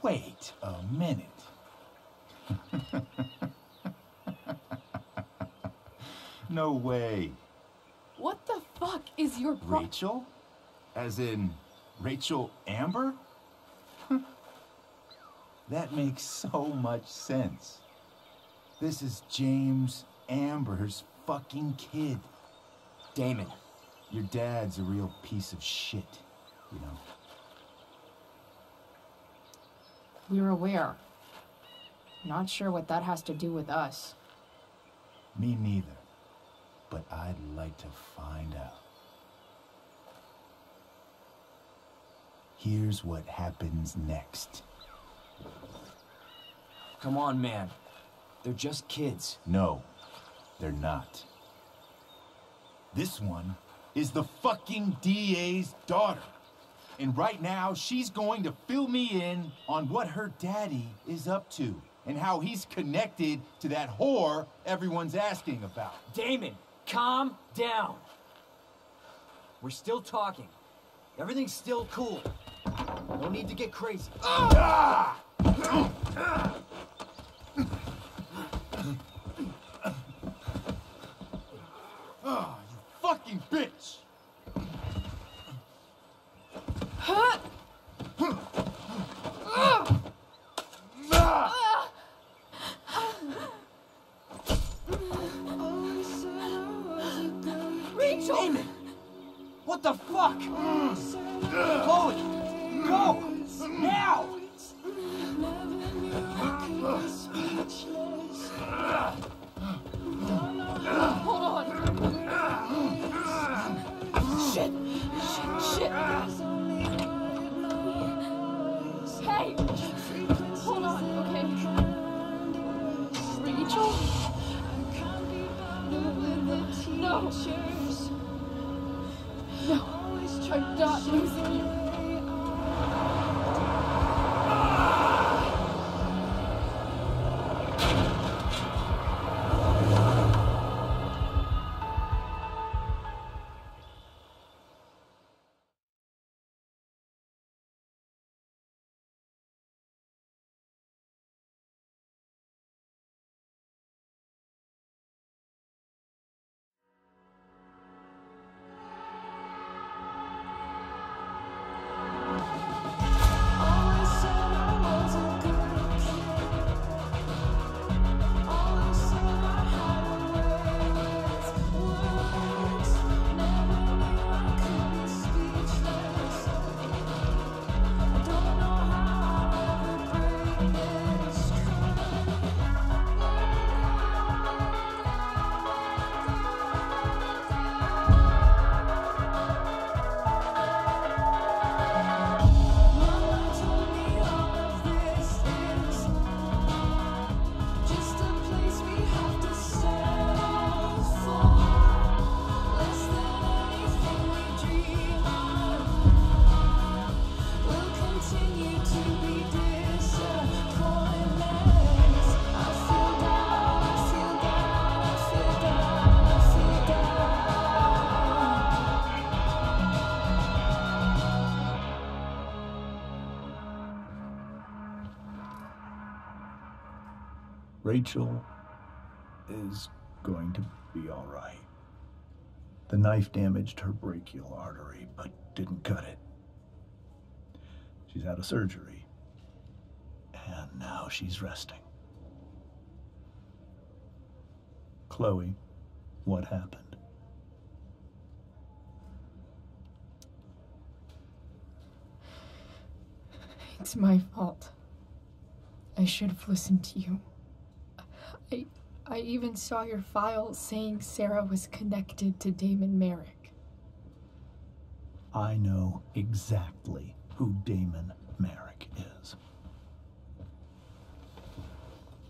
Wait a minute. No way. What the fuck is your Rachel? As in, Rachel Amber? That makes so much sense. This is James Amber's fucking kid. Damon. Your dad's a real piece of shit, you know. We're aware. Not sure what that has to do with us. Me neither. But I'd like to find out. Here's what happens next. Come on, man. They're just kids. No, they're not. This one is the fucking DA's daughter. And right now, she's going to fill me in on what her daddy is up to and how he's connected to that whore everyone's asking about. Damon, calm down. We're still talking. Everything's still cool. No need to get crazy. Ah! Oh, you fucking bitch! Rachel! Damon! What the fuck? Chloe! Go! Now! Hold on! Shit! Shit! Hey! Hold on, okay? Rachel? Rachel is going to be all right. The knife damaged her brachial artery, but didn't cut it. She's out of surgery, and now she's resting. Chloe, what happened? It's my fault. I should have listened to you. I even saw your file saying Sarah was connected to Damon Merrick. I know exactly who Damon Merrick is.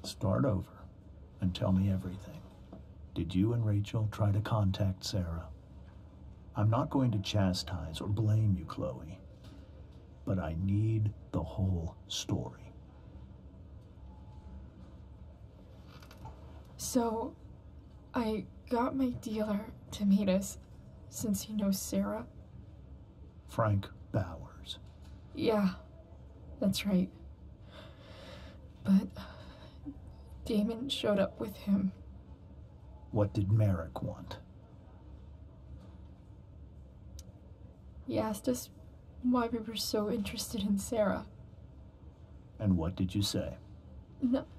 Start over and tell me everything. Did you and Rachel try to contact Sarah? I'm not going to chastise or blame you, Chloe, but I need the whole story. So, I got my dealer to meet us, since he knows Sarah. Frank Bowers. Yeah, that's right. But Damon showed up with him. What did Merrick want? He asked us why we were so interested in Sarah. And what did you say?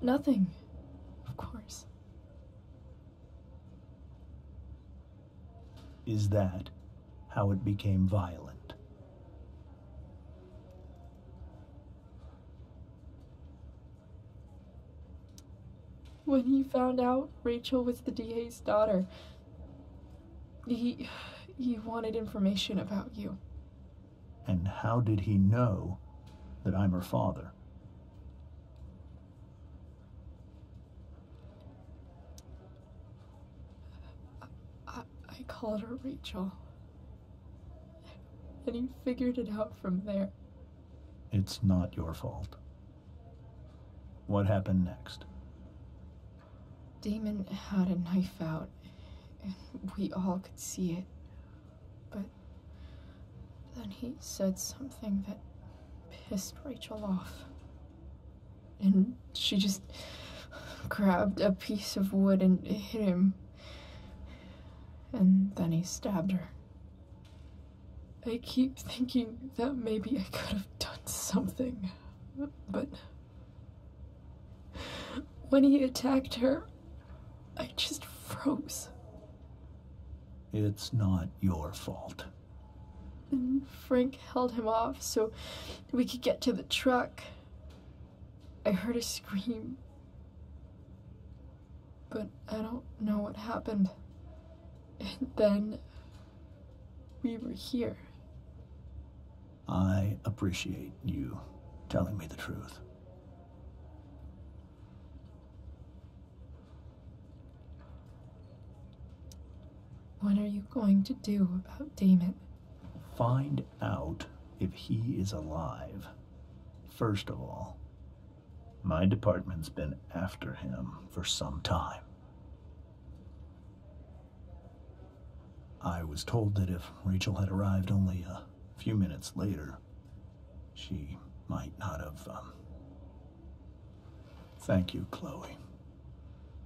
Nothing, of course. Is that how it became violent? When he found out Rachel was the DA's daughter, he wanted information about you. And how did he know that I'm her father? I called her Rachel. And he figured it out from there. It's not your fault. What happened next? Damon had a knife out, and we all could see it. But then he said something that pissed Rachel off. And she just grabbed a piece of wood and hit him. And then he stabbed her. I keep thinking that maybe I could have done something, but when he attacked her, I just froze. It's not your fault. And Frank held him off so we could get to the truck. I heard a scream, but I don't know what happened. And then we were here. I appreciate you telling me the truth. What are you going to do about Damon? Find out if he is alive. First of all, my department's been after him for some time. I was told that if Rachel had arrived only a few minutes later, she might not have, Thank you, Chloe.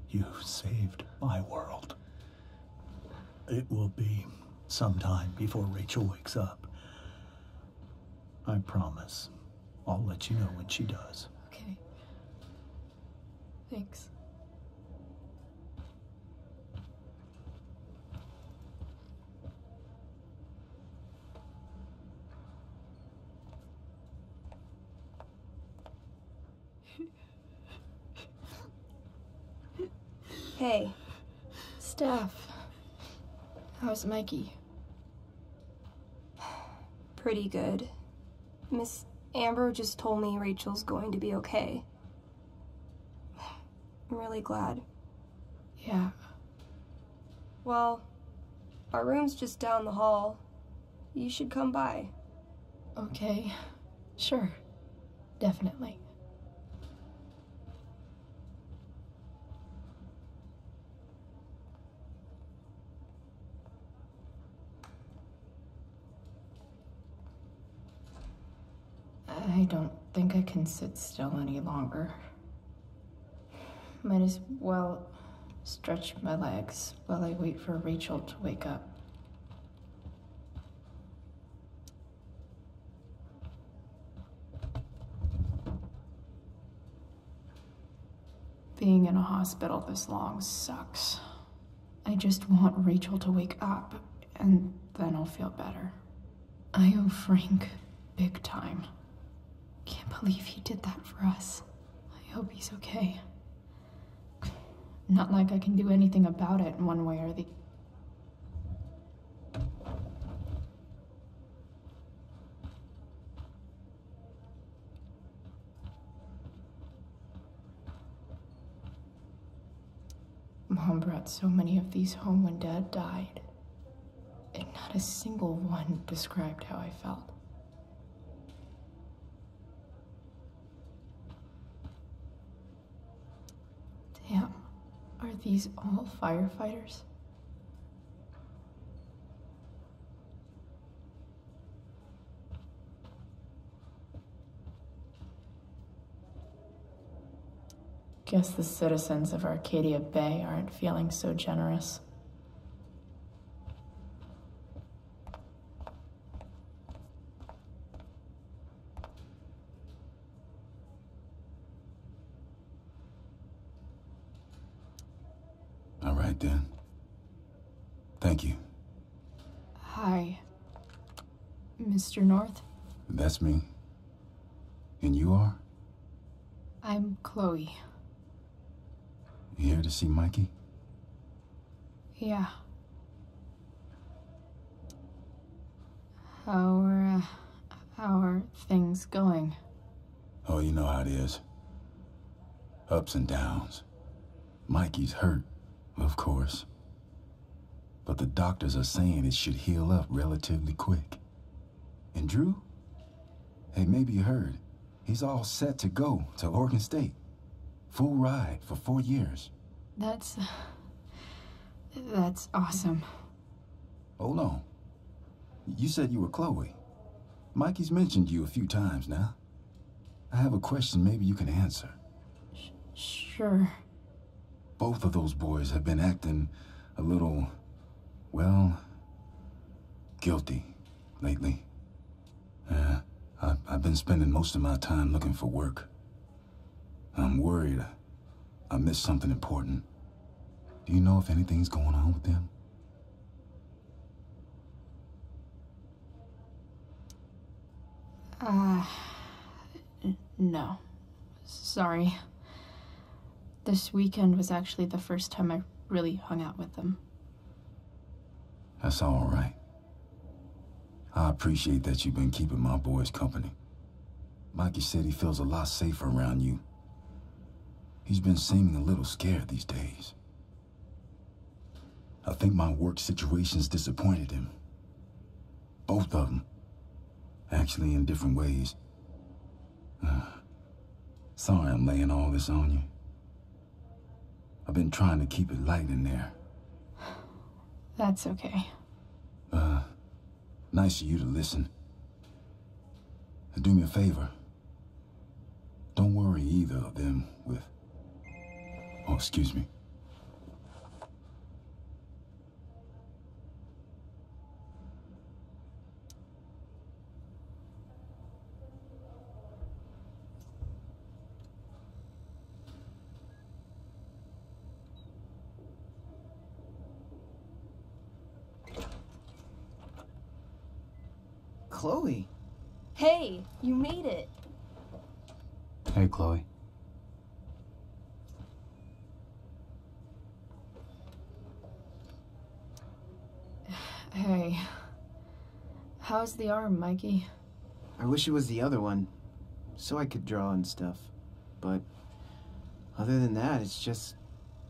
You saved my world. It will be some time before Rachel wakes up. I promise. I'll let you know when she does. Okay. Thanks. Hey. Steph. How's Mikey? Pretty good. Miss Amber just told me Rachel's going to be okay. I'm really glad. Yeah. Well, our room's just down the hall. You should come by. Okay. Sure. Definitely. I don't think I can sit still any longer. Might as well stretch my legs while I wait for Rachel to wake up. Being in a hospital this long sucks. I just want Rachel to wake up, and then I'll feel better. I owe Frank big time. Can't believe he did that for us. I hope he's okay. Not like I can do anything about it in one way or the... Mom brought so many of these home when Dad died, and not a single one described how I felt. Damn, are these all firefighters? Guess the citizens of Arcadia Bay aren't feeling so generous. All right, then. Thank you. Hi, Mr. North. That's me. And you are? I'm Chloe. You here to see Mikey? Yeah. How are things going? Oh, you know how it is. Ups and downs. Mikey's hurt, of course. But the doctors are saying it should heal up relatively quick. And Drew? Hey, maybe you heard. He's all set to go to Oregon State. Full ride for 4 years. That's awesome. Hold on. You said you were Chloe. Mikey's mentioned you a few times now. I have a question maybe you can answer. Sure. Both of those boys have been acting a little, well, guilty lately. I've been spending most of my time looking for work. I'm worried I missed something important. Do you know if anything's going on with them? No. Sorry. This weekend was actually the first time I really hung out with them. That's all right. I appreciate that you've been keeping my boys company. Mikey said he feels a lot safer around you. He's been seeming a little scared these days. I think my work situation's disappointed him. Both of them. Actually, in different ways. Sorry I'm laying all this on you. I've been trying to keep it light in there. That's okay. Nice of you to listen. Do me a favor. Don't worry either of them with... Oh, excuse me. Chloe. Hey, you made it. Hey, Chloe. Hey. How's the arm, Mikey? I wish it was the other one, so I could draw and stuff. But other than that, it's just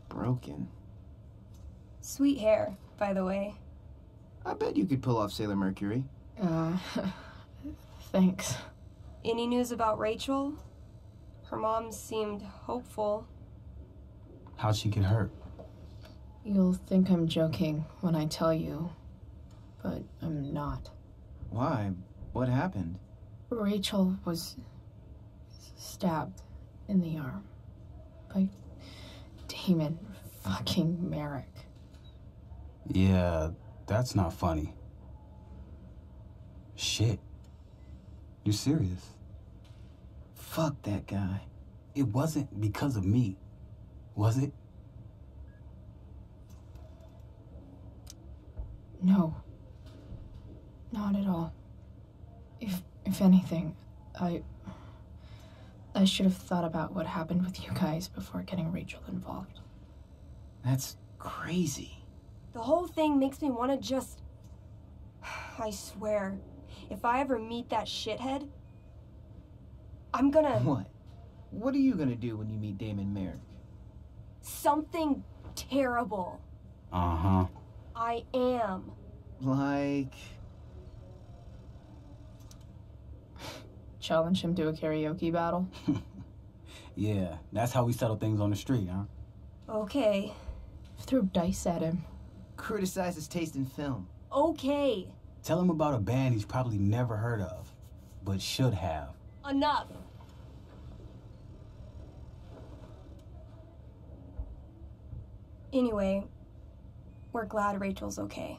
broken. Sweet hair, by the way. I bet you could pull off Sailor Mercury. Thanks. Any news about Rachel? Her mom seemed hopeful. How'd she get hurt? You'll think I'm joking when I tell you, but I'm not. Why? What happened? Rachel was stabbed in the arm by Damon fucking Merrick. Yeah, that's not funny. Shit. You serious? Fuck that guy. It wasn't because of me, was it? No. Not at all. If anything, I should have thought about what happened with you guys before getting Rachel involved. That's crazy. The whole thing makes me want to just... I swear, if I ever meet that shithead, I'm gonna... What? What are you gonna do when you meet Damon Merrick? Something terrible. Uh-huh. I am. Like... Challenge him to a karaoke battle? Yeah, that's how we settle things on the street, huh? Okay. Throw dice at him. Criticize his taste in film. Okay. Tell him about a band he's probably never heard of, but should have. Enough. Anyway, we're glad Rachel's okay.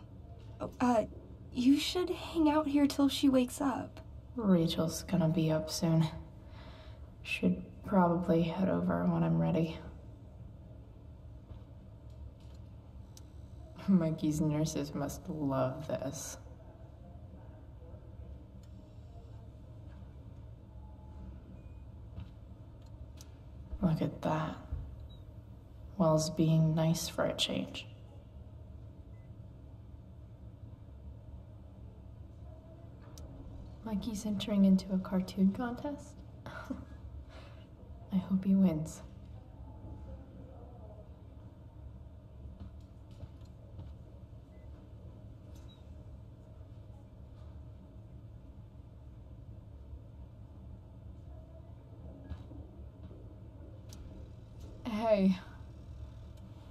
You should hang out here till she wakes up. Rachel's gonna be up soon. Should probably head over when I'm ready. Mikey's nurses must love this. Look at that. Wells being nice for a change. Mikey's entering into a cartoon contest? I hope he wins. Hey,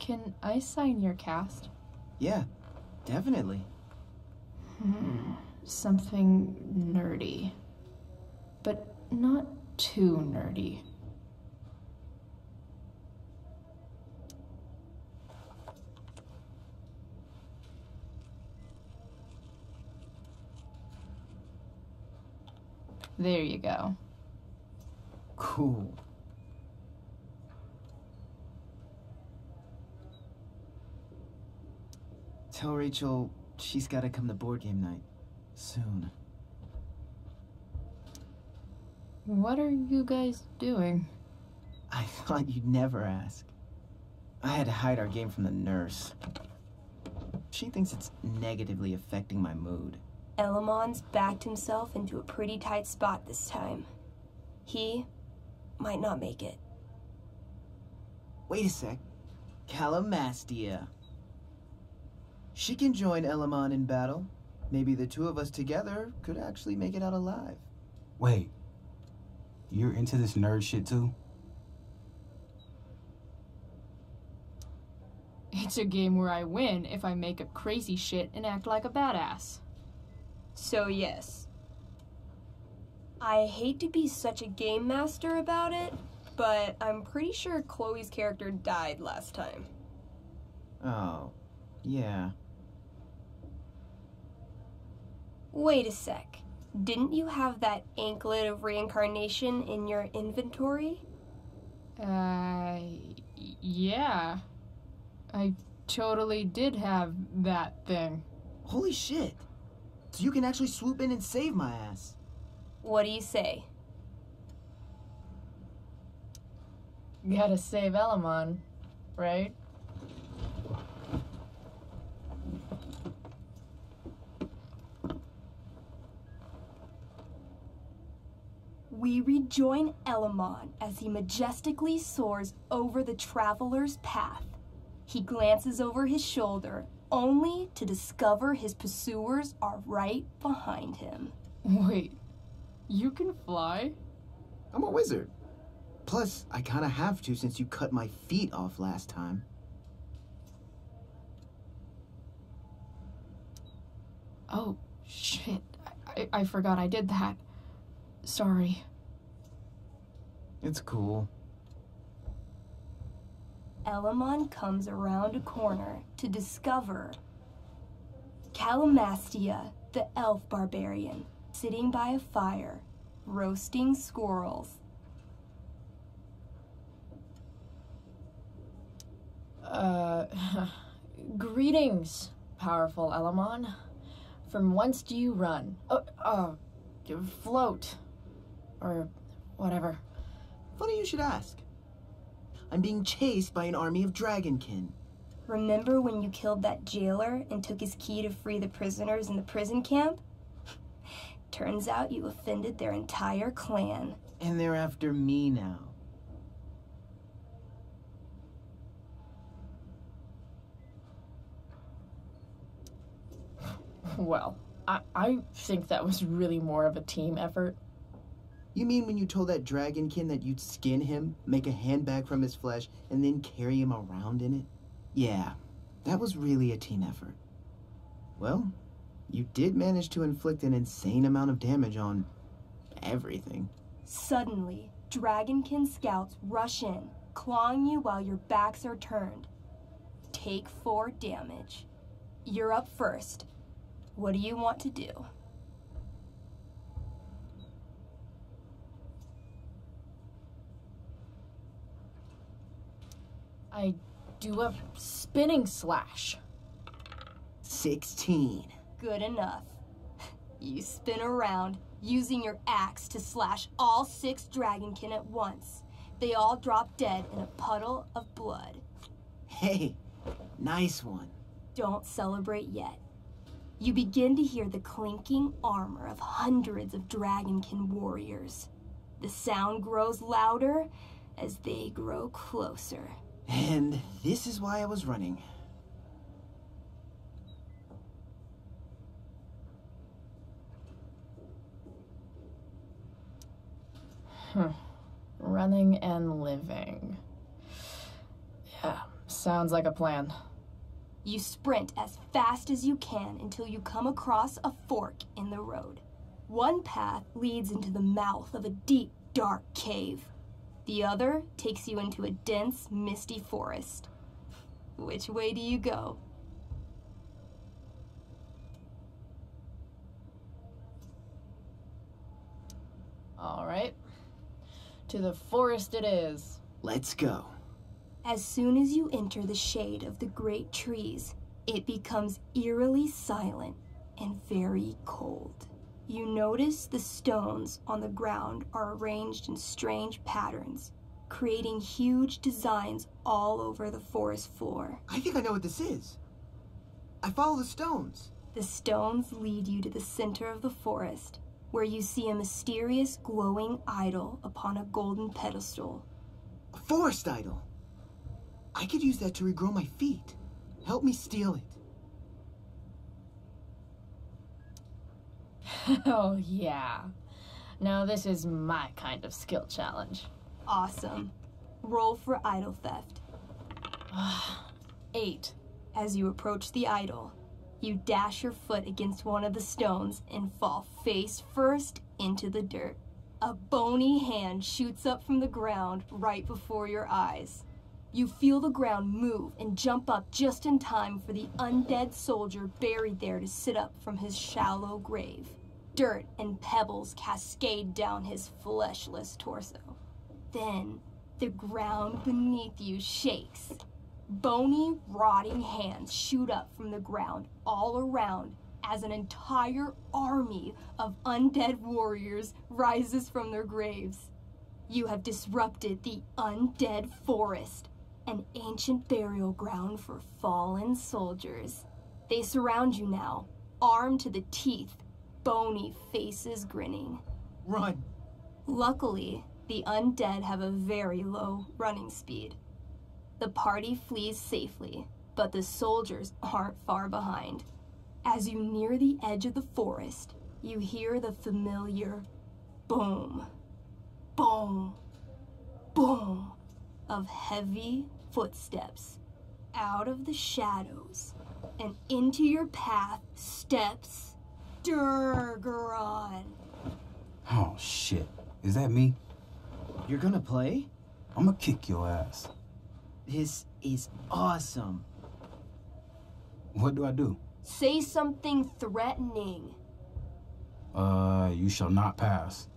can I sign your cast? Yeah, definitely. Something nerdy. But not too nerdy. There you go. Cool. Tell Rachel she's gotta come to board game night. Soon. What are you guys doing? I thought you'd never ask. I had to hide our game from the nurse. She thinks it's negatively affecting my mood. Elamon's backed himself into a pretty tight spot this time. He might not make it. Wait a sec. Calamastia. She can join Elamon in battle. Maybe the two of us together could actually make it out alive. Wait. You're into this nerd shit too? It's a game where I win if I make up crazy shit and act like a badass. So yes. I hate to be such a game master about it, but I'm pretty sure Chloe's character died last time. Oh, yeah. Wait a sec. Didn't you have that anklet of reincarnation in your inventory? Yeah. I totally did have that thing. Holy shit. So you can actually swoop in and save my ass. What do you say? Gotta save Elamon, right? We rejoin Elamon as he majestically soars over the traveler's path. He glances over his shoulder, only to discover his pursuers are right behind him. Wait, you can fly? I'm a wizard. Plus, I kinda have to since you cut my feet off last time. Oh, shit. I forgot I did that. Sorry. It's cool. Elamon comes around a corner to discover Calamastia, the elf barbarian, sitting by a fire, roasting squirrels. Greetings, powerful Elamon. From whence do you run? Float. Or whatever. Funny you should ask. I'm being chased by an army of dragonkin. Remember when you killed that jailer and took his key to free the prisoners in the prison camp? Turns out you offended their entire clan. And they're after me now. Well, I think that was really more of a team effort. You mean when you told that dragonkin that you'd skin him, make a handbag from his flesh, and then carry him around in it? Yeah, that was really a team effort. Well, you did manage to inflict an insane amount of damage on everything. Suddenly, dragonkin scouts rush in, clawing you while your backs are turned. Take 4 damage. You're up first. What do you want to do? I do a spinning slash. 16. Good enough. You spin around, using your axe to slash all 6 dragonkin at once. They all drop dead in a puddle of blood. Hey, nice one. Don't celebrate yet. You begin to hear the clinking armor of hundreds of dragonkin warriors. The sound grows louder as they grow closer. And this is why I was running. Running and living. Yeah, sounds like a plan. You sprint as fast as you can until you come across a fork in the road. One path leads into the mouth of a deep, dark cave. The other takes you into a dense, misty forest. Which way do you go? All right. To the forest it is. Let's go. As soon as you enter the shade of the great trees, it becomes eerily silent and very cold. You notice the stones on the ground are arranged in strange patterns, creating huge designs all over the forest floor. I think I know what this is. I follow the stones. The stones lead you to the center of the forest, where you see a mysterious glowing idol upon a golden pedestal. A forest idol? I could use that to regrow my feet. Help me steal it. Oh, yeah. Now this is my kind of skill challenge. Awesome. Roll for idol theft. 8. As you approach the idol, you dash your foot against one of the stones and fall face first into the dirt. A bony hand shoots up from the ground right before your eyes. You feel the ground move and jump up just in time for the undead soldier buried there to sit up from his shallow grave. Dirt and pebbles cascade down his fleshless torso. Then, the ground beneath you shakes. Bony, rotting hands shoot up from the ground all around as an entire army of undead warriors rises from their graves. You have disrupted the undead forest, an ancient burial ground for fallen soldiers. They surround you now, armed to the teeth, bony faces grinning. Run! Luckily, the undead have a very low running speed. The party flees safely, but the soldiers aren't far behind. As you near the edge of the forest, you hear the familiar boom, boom, boom of heavy footsteps. Out of the shadows and into your path steps Durgaron. Oh, shit. Is that me? You're gonna play? I'm gonna kick your ass. This is awesome. What do I do? Say something threatening. You shall not pass.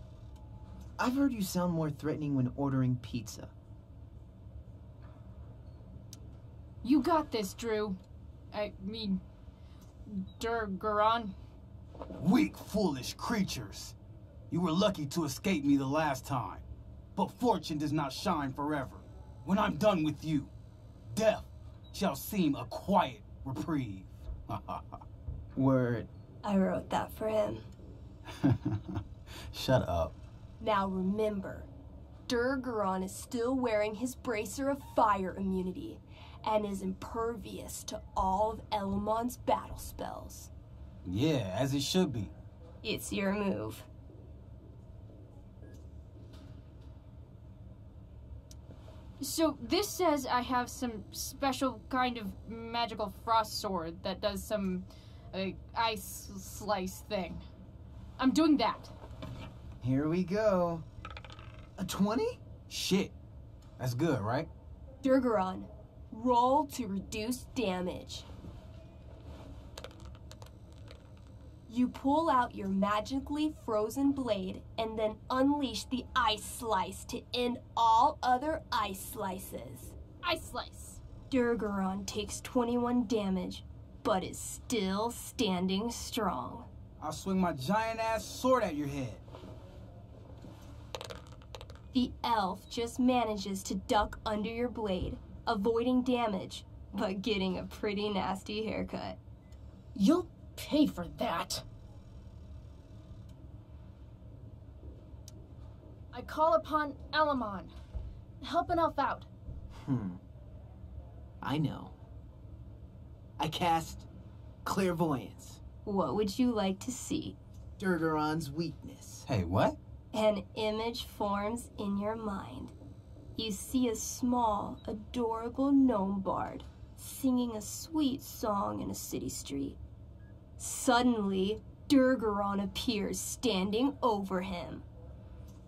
I've heard you sound more threatening when ordering pizza. You got this, Drew. I mean, Durgaron. Weak, foolish creatures. You were lucky to escape me the last time. But fortune does not shine forever. When I'm done with you, death shall seem a quiet reprieve. Word. I wrote that for him. Shut up. Now remember, Durgaron is still wearing his bracer of fire immunity and is impervious to all of Elamon's battle spells. Yeah, as it should be. It's your move. So this says I have some special kind of magical frost sword that does some ice slice thing. I'm doing that. Here we go. A 20? Shit. That's good, right? Durgaron, roll to reduce damage. You pull out your magically frozen blade and then unleash the ice slice to end all other ice slices. Ice slice. Durgaron takes 21 damage, but is still standing strong. I'll swing my giant-ass sword at your head. The elf just manages to duck under your blade, avoiding damage, but getting a pretty nasty haircut. You'll pay for that. I call upon Elamon. Help an elf out. I know. I cast Clairvoyance. What would you like to see? Durgaron's weakness. Hey, what? An image forms in your mind. You see a small, adorable gnome bard singing a sweet song in a city street. Suddenly, Durgaron appears standing over him.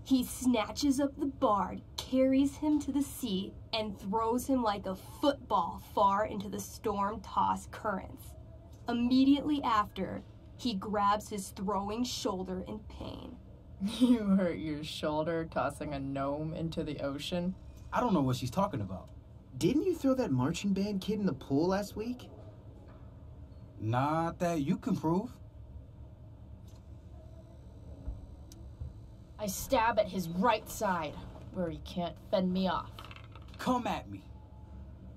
He snatches up the bard, carries him to the sea, and throws him like a football far into the storm-tossed currents. Immediately after, he grabs his throwing shoulder in pain. You hurt your shoulder tossing a gnome into the ocean? I don't know what she's talking about. Didn't you throw that marching band kid in the pool last week? Not that you can prove. I stab at his right side, where he can't fend me off. Come at me.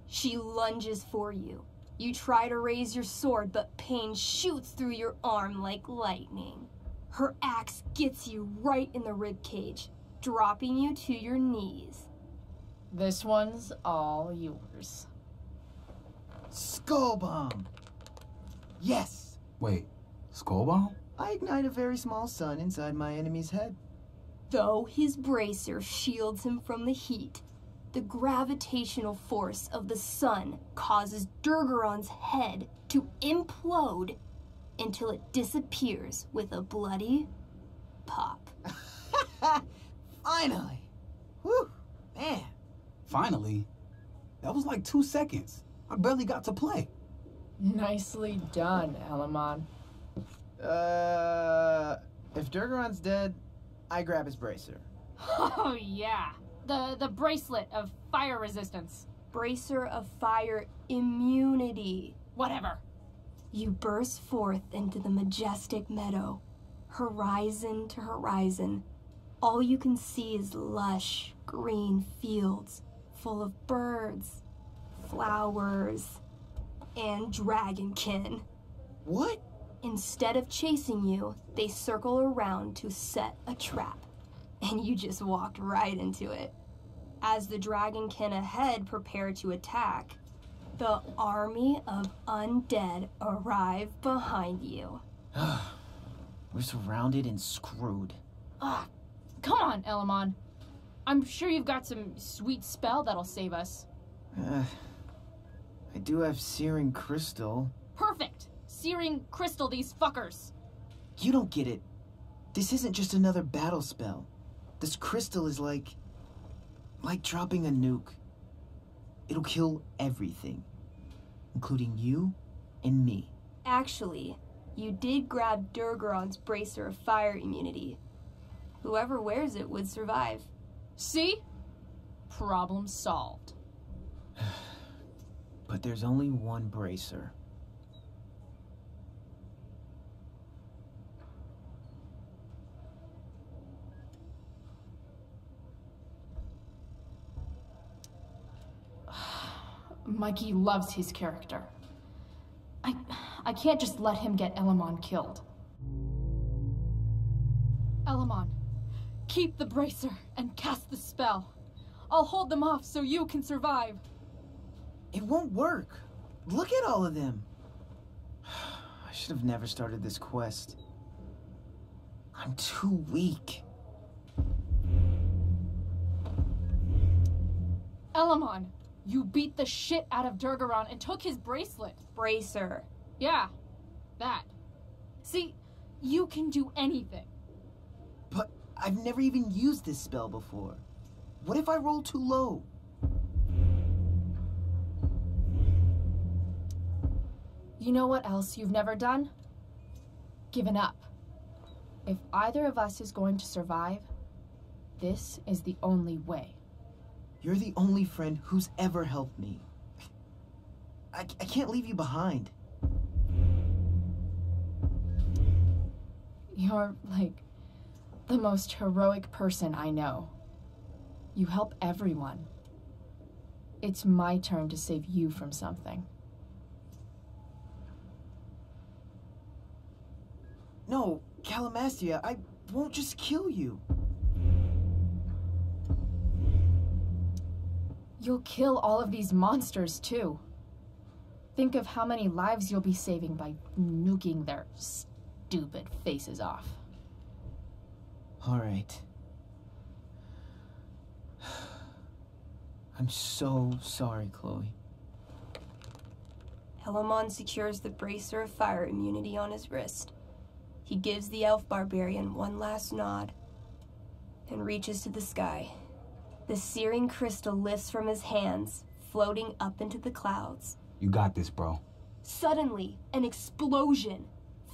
She lunges for you. You try to raise your sword, but pain shoots through your arm like lightning. Her axe gets you right in the ribcage, dropping you to your knees. This one's all yours. Skull bomb. Yes. Wait, skull bomb? I ignite a very small sun inside my enemy's head. Though his bracer shields him from the heat, the gravitational force of the sun causes Durgaron's head to implode until it disappears with a bloody pop. Finally! Whew, man. Finally? That was like 2 seconds. I barely got to play. Nicely done, Elamon. If Durgaron's dead, I grab his bracer. Oh, yeah. The bracelet of fire resistance. Bracer of fire immunity. Whatever. You burst forth into the majestic meadow, horizon to horizon. All you can see is lush, green fields full of birds, flowers, and dragonkin. What? Instead of chasing you, they circle around to set a trap, and you just walked right into it. As the dragonkin ahead prepare to attack, the army of undead arrive behind you. We're surrounded and screwed. Come on, Elamon. I'm sure you've got some sweet spell that'll save us. I do have Searing Crystal. Perfect! Searing crystal these fuckers. You don't get it. This isn't just another battle spell. This crystal is like dropping a nuke. It'll kill everything, including you and me. Actually, you did grab Durgaron's bracer of fire immunity. Whoever wears it would survive. See? Problem solved. But there's only one bracer. Mikey loves his character. I can't just let him get Elamon killed. Elamon, keep the bracer and cast the spell. I'll hold them off so you can survive. It won't work. Look at all of them. I should have never started this quest. I'm too weak. Elamon, you beat the shit out of Durgaron and took his bracelet. Bracer. Yeah, that. See, you can do anything. But I've never even used this spell before. What if I roll too low? You know what else you've never done? Given up. If either of us is going to survive, this is the only way. You're the only friend who's ever helped me. I can't leave you behind. You're, like, the most heroic person I know. You help everyone. It's my turn to save you from something. No, Calamastia, I won't just kill you. You'll kill all of these monsters, too. Think of how many lives you'll be saving by nuking their stupid faces off. All right. I'm so sorry, Chloe. Elamon secures the bracer of fire immunity on his wrist. He gives the elf barbarian one last nod and reaches to the sky. The searing crystal lifts from his hands, floating up into the clouds. You got this, bro. Suddenly, an explosion.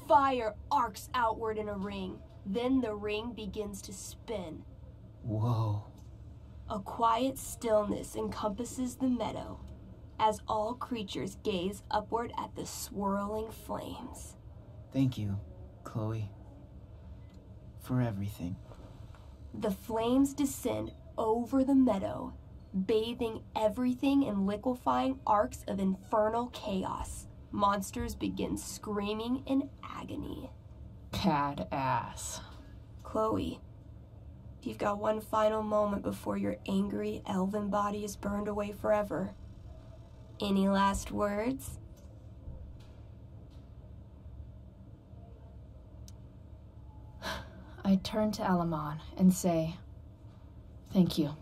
Fire arcs outward in a ring. Then the ring begins to spin. Whoa. A quiet stillness encompasses the meadow as all creatures gaze upward at the swirling flames. Thank you, Chloe, for everything. The flames descend over the meadow, bathing everything in liquefying arcs of infernal chaos. Monsters begin screaming in agony. Badass. Chloe, you've got one final moment before your angry elven body is burned away forever. Any last words? I turn to Elamon and say, thank you.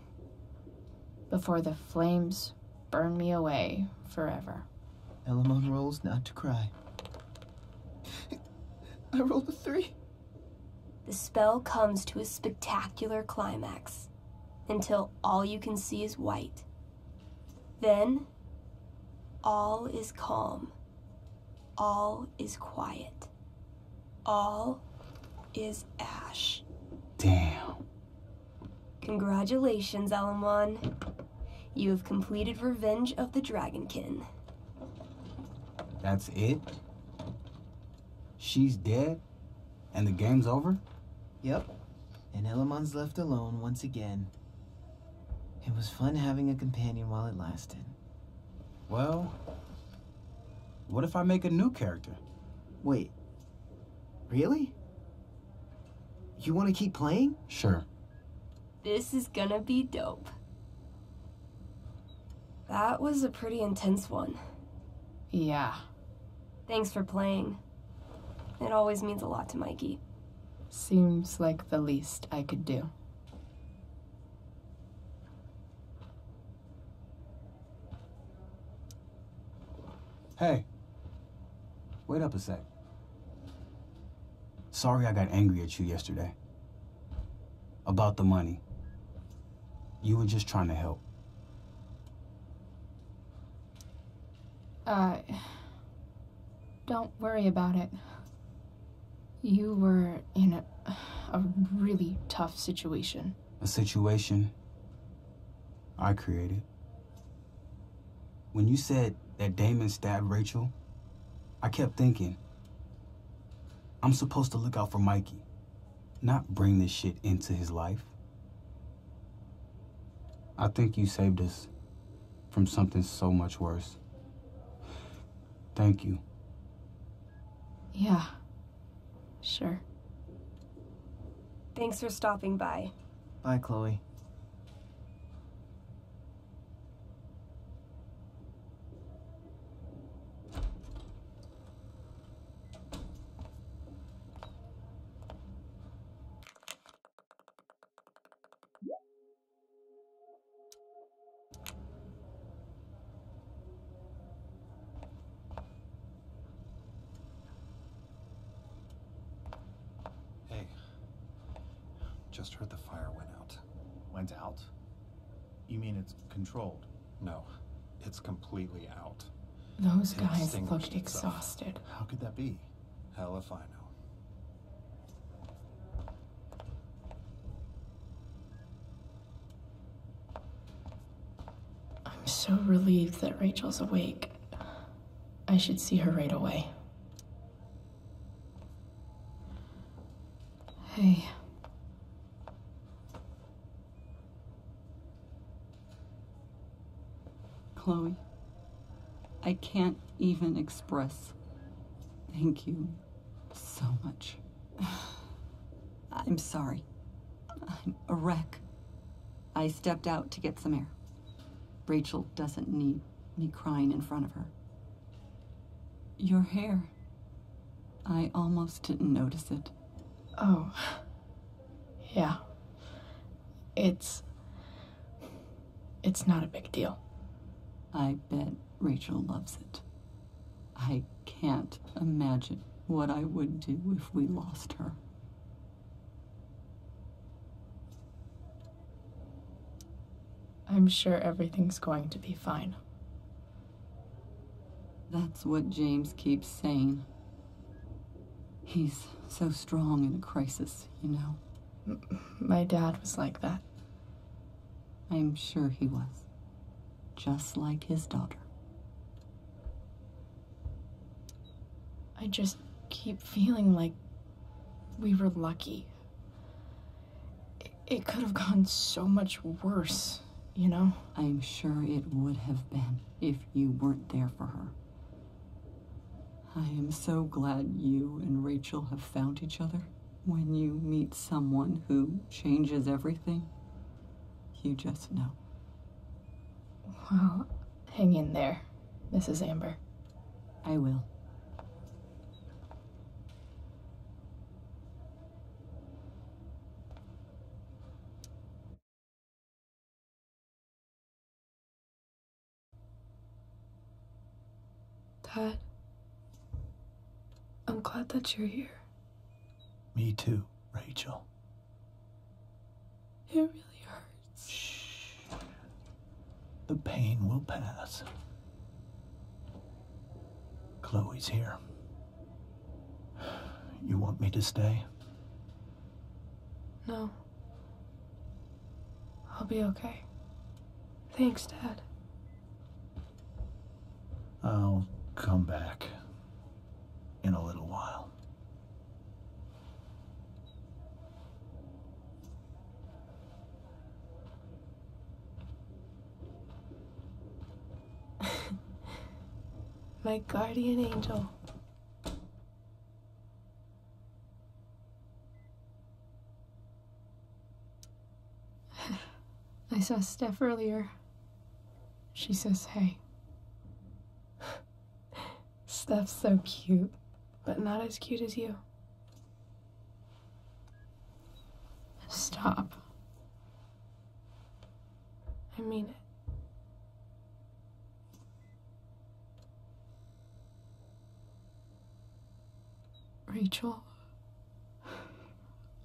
Before the flames burn me away forever. Elamon rolls not to cry. I rolled a 3. The spell comes to a spectacular climax until all you can see is white. Then, all is calm. All is quiet. All is ash. Damn. Congratulations, Elamon. You have completed Revenge of the Dragonkin. That's it? She's dead? And the game's over? Yep. And Elamon's left alone once again. It was fun having a companion while it lasted. Well, what if I make a new character? Wait. Really? You want to keep playing? Sure. This is gonna be dope. That was a pretty intense one. Yeah. Thanks for playing. It always means a lot to Mikey. Seems like the least I could do. Hey. Wait up a sec. Sorry I got angry at you yesterday. About the money. You were just trying to help. Don't worry about it. You were in a really tough situation. A situation I created. When you said that Damon stabbed Rachel, I kept thinking, I'm supposed to look out for Mikey, not bring this shit into his life. I think you saved us from something so much worse. Thank you. Yeah, sure. Thanks for stopping by. Bye, Chloe. Hey, just heard the fire went out. Went out? You mean it's controlled? No, it's completely out. Those It guys extinguished looked itself. exhausted. How could that be? Hell if I know. I'm so relieved that Rachel's awake. I should see her right away. Hey. Chloe, I can't even express thank you so much. I'm sorry. I'm a wreck. I stepped out to get some air. Rachel doesn't need me crying in front of her. Your hair. I almost didn't notice it. Oh. Yeah. It's not a big deal. I bet Rachel loves it. I can't imagine what I would do if we lost her. I'm sure everything's going to be fine. That's what James keeps saying. He's so strong in a crisis, you know. My dad was like that. I'm sure he was. Just like his daughter. I just keep feeling like we were lucky. It could have gone so much worse, you know? I'm sure it would have been if you weren't there for her. I am so glad you and Rachel have found each other. When you meet someone who changes everything, you just know. Well, hang in there, Mrs. Amber. I will. Dad, I'm glad that you're here. Me too, Rachel. It really hurts. Shh. The pain will pass. Chloe's here. You want me to stay? No. I'll be okay. Thanks, Dad. I'll come back in a little while. My guardian angel. I saw Steph earlier. She says hey. Steph's so cute, but not as cute as you. Stop. I mean it. Rachel,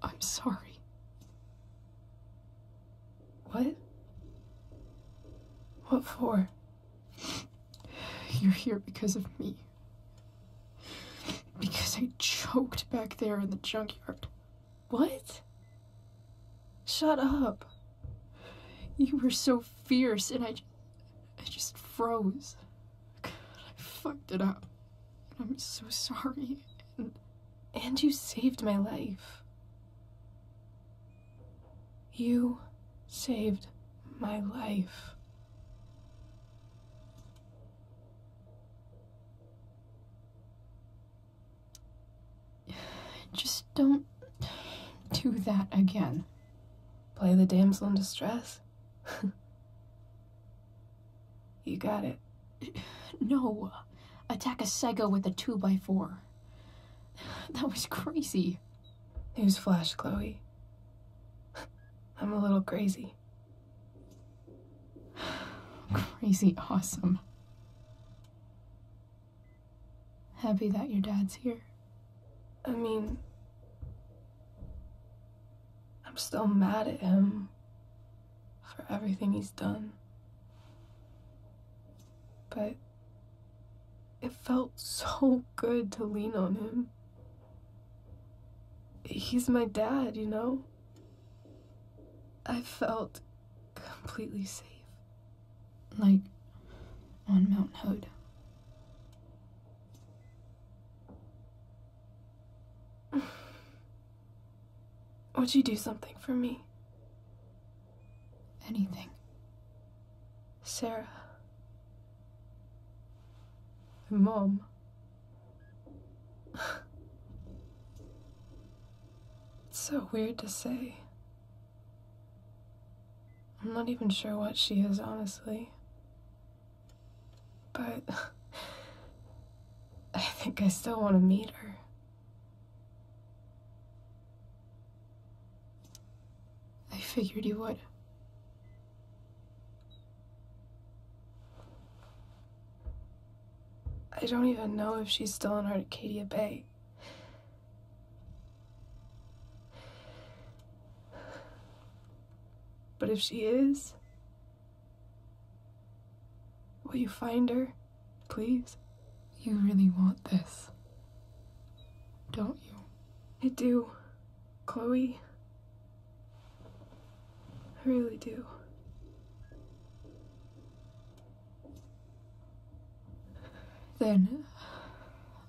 I'm sorry. What? What for? You're here because of me. Because I choked back there in the junkyard. What? Shut up. You were so fierce and I just froze. I fucked it up. I'm so sorry. And you saved my life. You saved my life. Just don't do that again. Play the damsel in distress? You got it. No. Attack a psycho with a 2x4. That was crazy. Newsflash, Chloe. I'm a little crazy. Crazy awesome. Happy that your dad's here. I mean, I'm still mad at him for everything he's done. But it felt so good to lean on him. He's my dad, you know? I felt completely safe. Like on Mount Hood. Would you do something for me? Anything. Sarah. Mom. It's so weird to say. I'm not even sure what she is, honestly. But I think I still want to meet her. I figured you would. I don't even know if she's still in Arcadia Bay. But if she is, will you find her, please? You really want this, don't you? I do, Chloe. I really do. Then,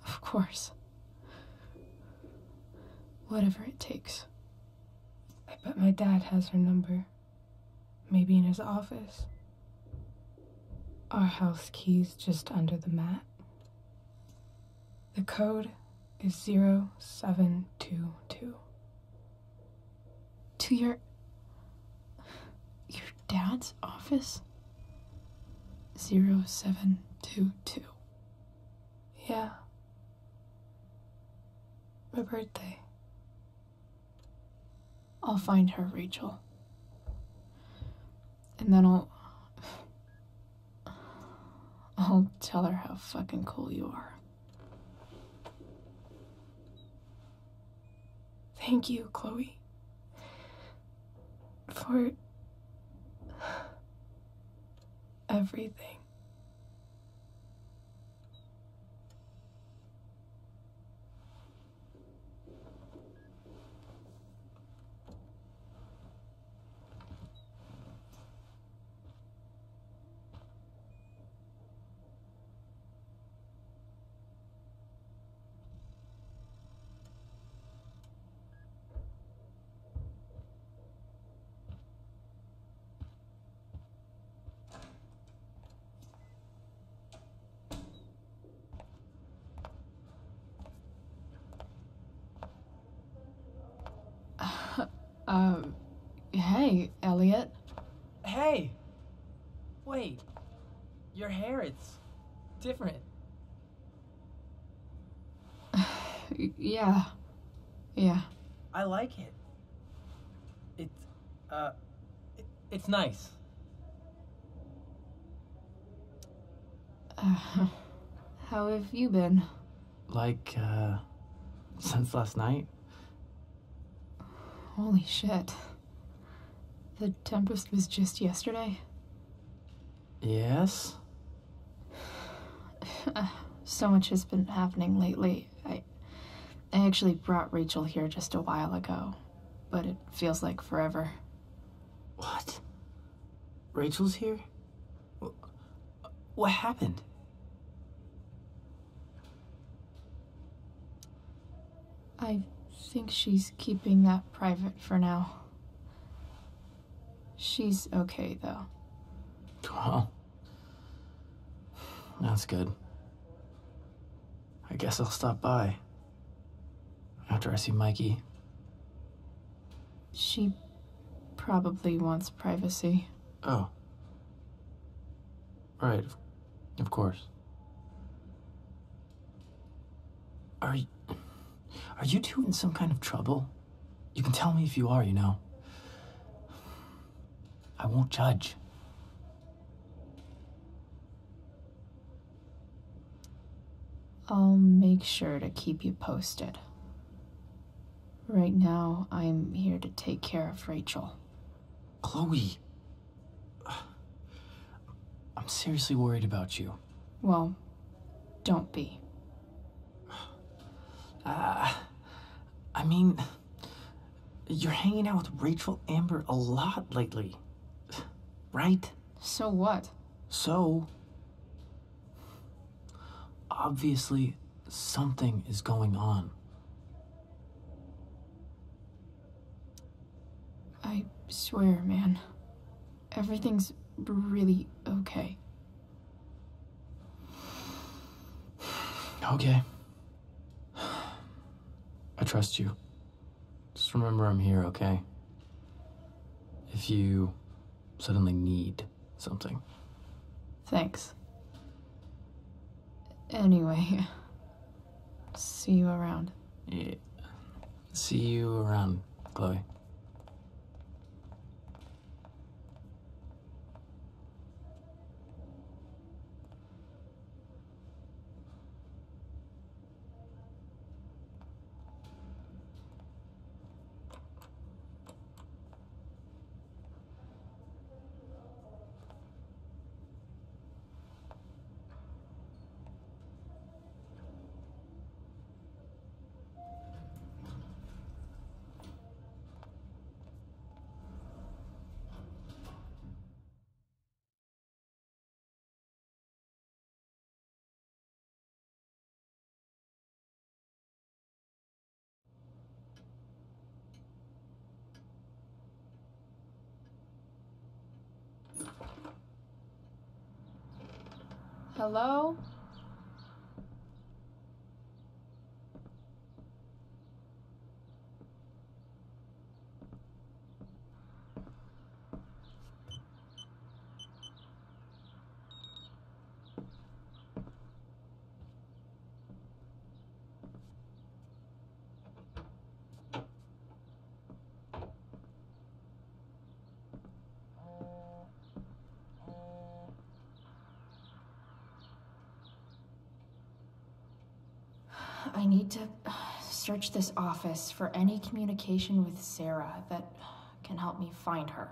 of course, whatever it takes. I bet my dad has her number. Maybe in his office. Our house key's just under the mat. The code is 0722. To your dad's office? 0722. Yeah. My birthday. I'll find her, Rachel. And then I'll tell her how fucking cool you are. Thank you, Chloe. For everything. Hey, Elliot. Hey! Wait. Your hair, it's different. Yeah. Yeah. I like it. It's nice. How have you been? Like, since last night? Holy shit. The Tempest was just yesterday? Yes? So much has been happening lately. I actually brought Rachel here just a while ago, but it feels like forever. What? Rachel's here? What happened? I think she's keeping that private for now. She's okay, though. Well, that's good. I guess I'll stop by after I see Mikey. She probably wants privacy. Oh. Right, of course. Are you two in some kind of trouble? You can tell me if you are, you know. I won't judge. I'll make sure to keep you posted. Right now, I'm here to take care of Rachel. Chloe. I'm seriously worried about you. Well, don't be. I mean, you're hanging out with Rachel Amber a lot lately, right? So what? So, obviously, something is going on. I swear, man. Everything's really okay. Okay. I trust you. Just remember I'm here, okay? If you suddenly need something. Thanks. Anyway, see you around. Yeah. See you around, Chloe. Hello? I need to search this office for any communication with Sarah that can help me find her.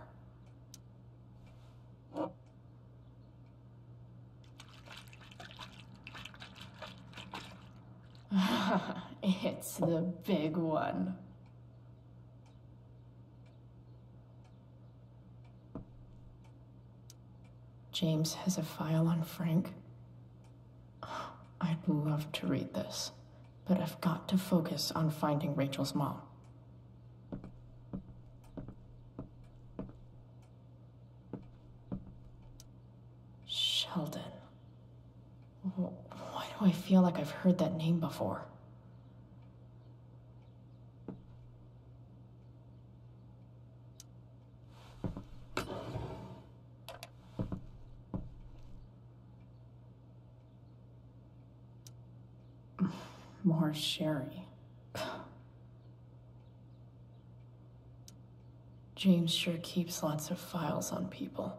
It's the big one. James has a file on Frank. I'd love to read this, but I've got to focus on finding Rachel's mom. Sheldon. Why do I feel like I've heard that name before? More Sherry. James sure keeps lots of files on people.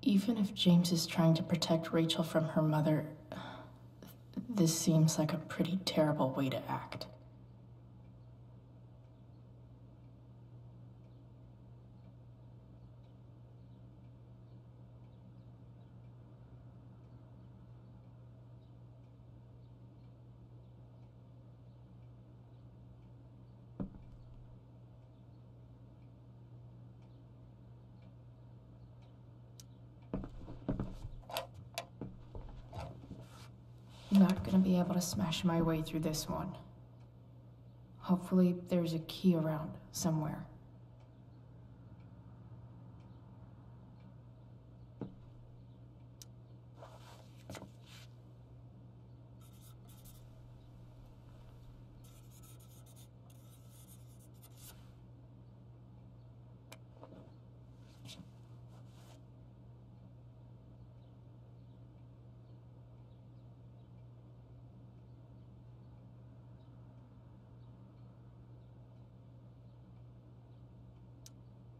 Even if James is trying to protect Rachel from her mother, this seems like a pretty terrible way to act. not gonna be able to smash my way through this one. Hopefully, there's a key around somewhere.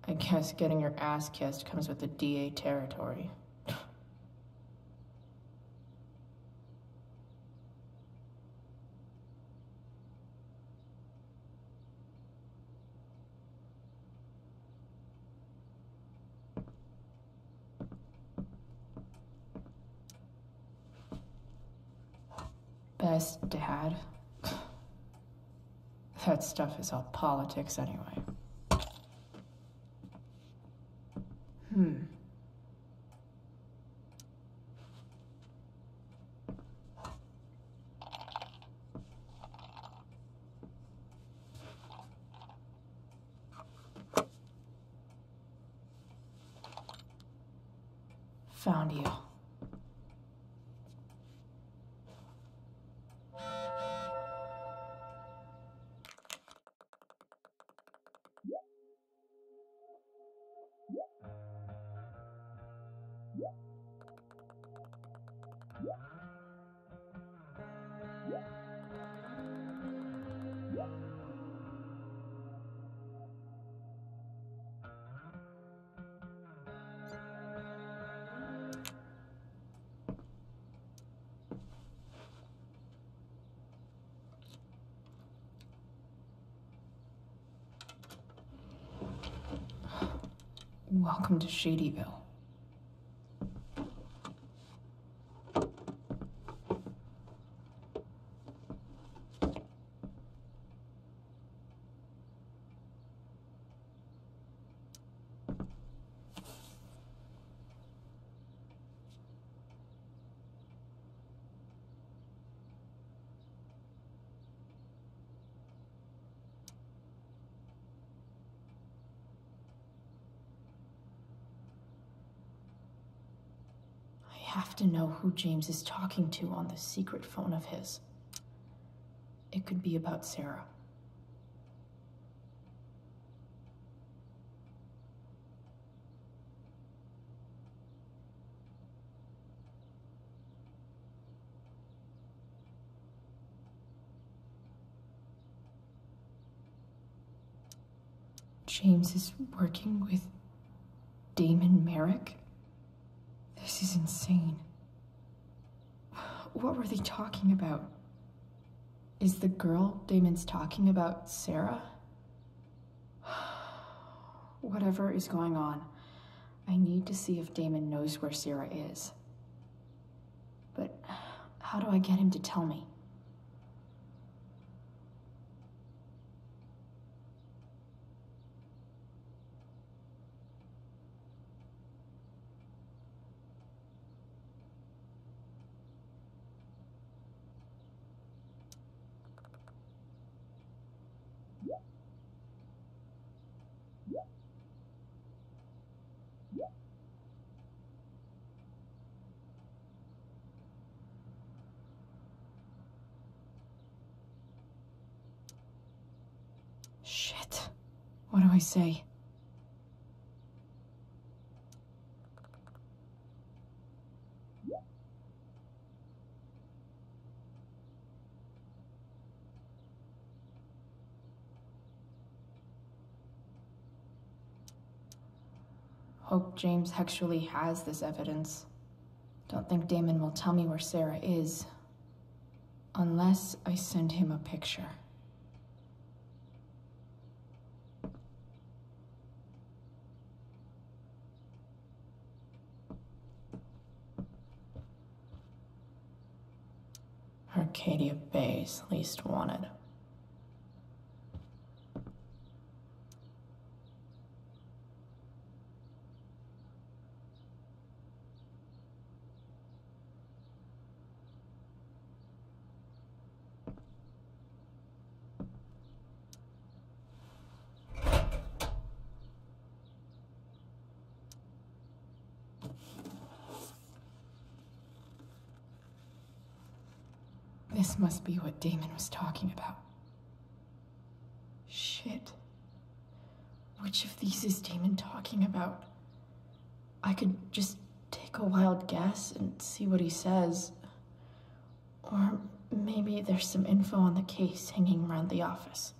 I guess getting your ass kissed comes with the DA territory. Best dad? That stuff is all politics anyway. Found you. Welcome to Shadyville. I have to know who James is talking to on the secret phone of his. It could be about Sarah. James is working with Damon Merrick? This is insane. What were they talking about? Is the girl Damon's talking about Sarah? Whatever is going on, I need to see if Damon knows where Sarah is. But how do I get him to tell me? Shit. What do I say? Hope James actually has this evidence. Don't think Damon will tell me where Sarah is. Unless I send him a picture. Arcadia Bay's least wanted. This must be what Damon was talking about. Shit. Which of these is Damon talking about? I could just take a wild guess and see what he says. Or maybe there's some info on the case hanging around the office.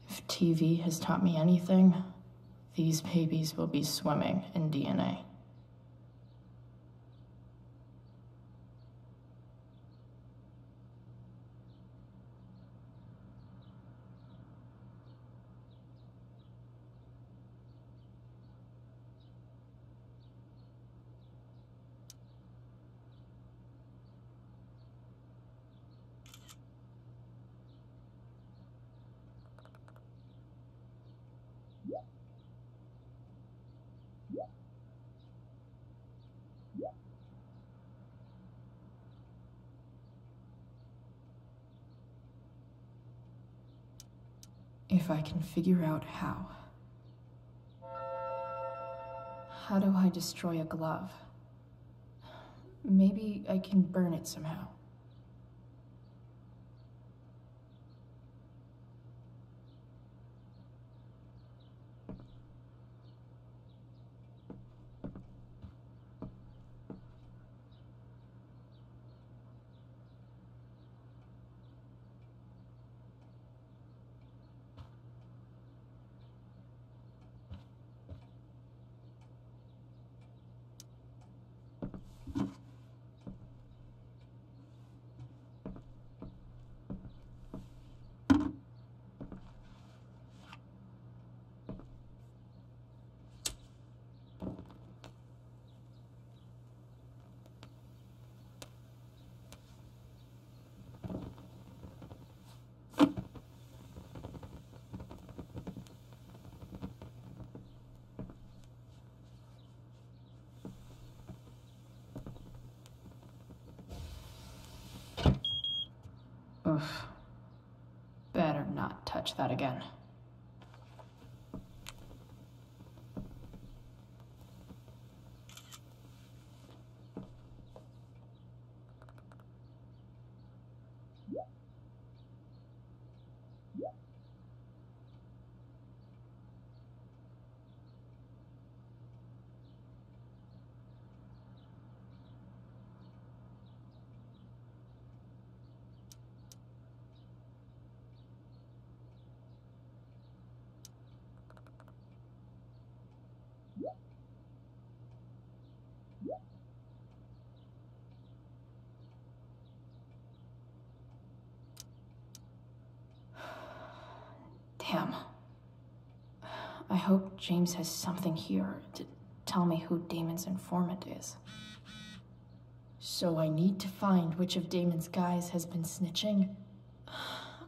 If TV has taught me anything, these babies will be swimming in DNA. If I can figure out how. How do I destroy a glove? Maybe I can burn it somehow. Oof. Better not touch that again. Damn. I hope James has something here to tell me who Damon's informant is. So I need to find which of Damon's guys has been snitching.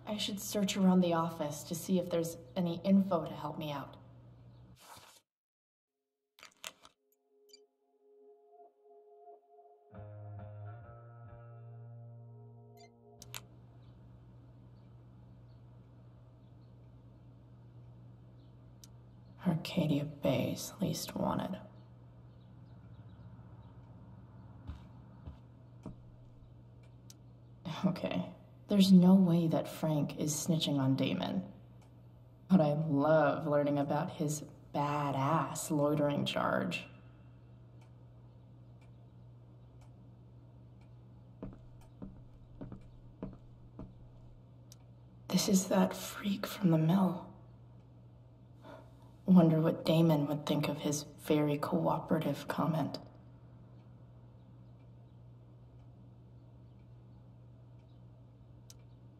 I should search around the office to see if there's any info to help me out. Arcadia Bay's least wanted. Okay, there's no way that Frank is snitching on Damon. But I love learning about his badass loitering charge. This is that freak from the mill. Wonder what Damon would think of his very cooperative comment.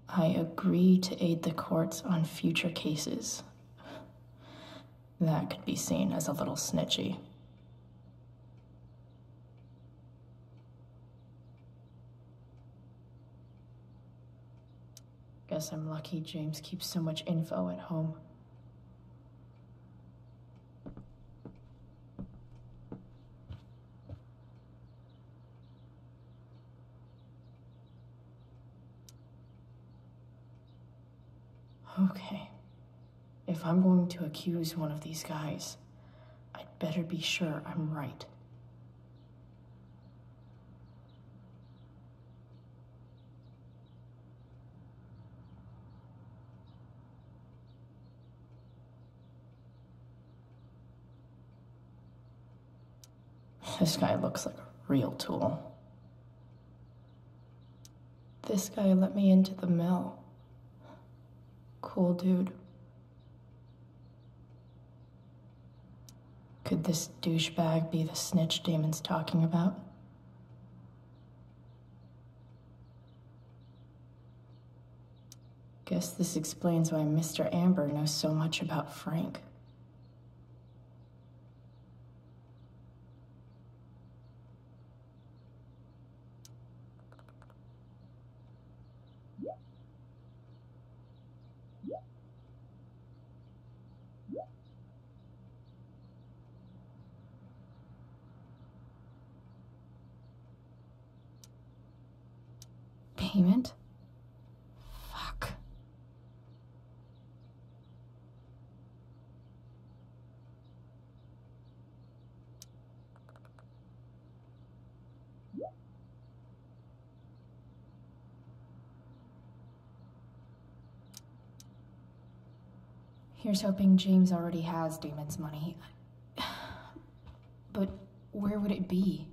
I agree to aid the courts on future cases. That could be seen as a little snitchy. Guess I'm lucky James keeps so much info at home. Okay. If I'm going to accuse one of these guys, I'd better be sure I'm right. This guy looks like a real tool. This guy let me into the mill. Cool dude. Could this douchebag be the snitch Damon's talking about? Guess this explains why Mr. Amber knows so much about Frank. Payment? Fuck. Here's hoping James already has Damon's money. But where would it be?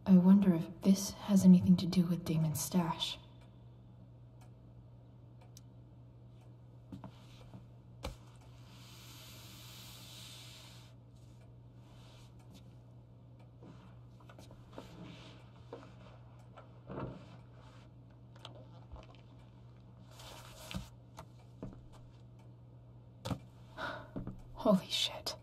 I wonder if this has anything to do with Damon's stash. Holy shit.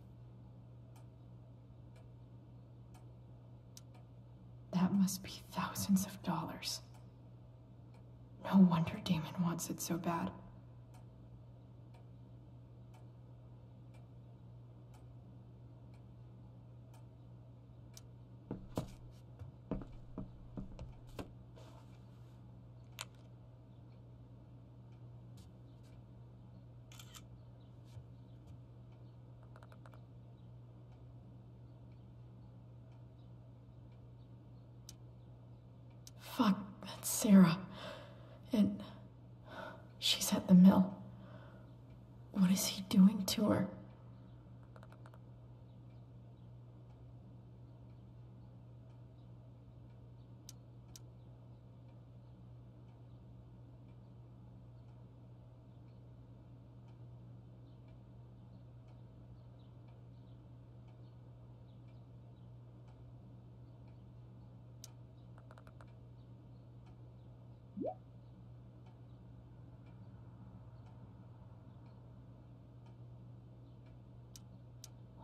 That must be thousands of dollars. No wonder Damon wants it so bad. Fuck, that's Sarah. And she's at the mill. What is he doing to her?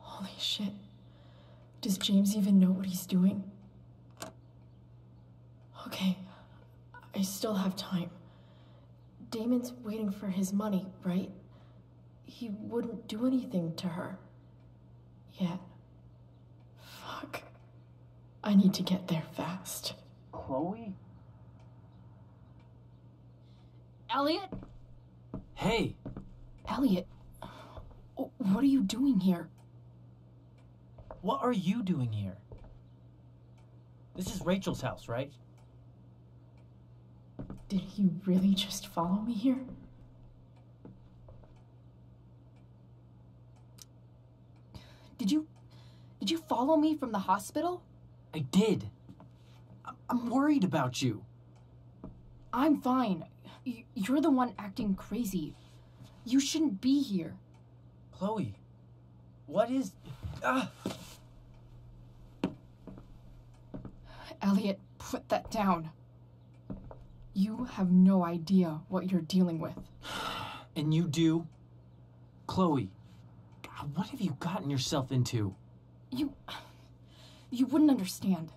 Holy shit. Does James even know what he's doing? Okay, I still have time. Damon's waiting for his money, right? He wouldn't do anything to her. Yet. Fuck. I need to get there fast. Chloe? Elliot? Hey! Elliot, what are you doing here? What are you doing here? This is Rachel's house, right? Did he really just follow me here? Did you follow me from the hospital? I did. I'm worried about you. I'm fine. You're the one acting crazy. You shouldn't be here. Chloe, what is... Elliot, put that down. You have no idea what you're dealing with. And you do? Chloe, God, what have you gotten yourself into? You wouldn't understand.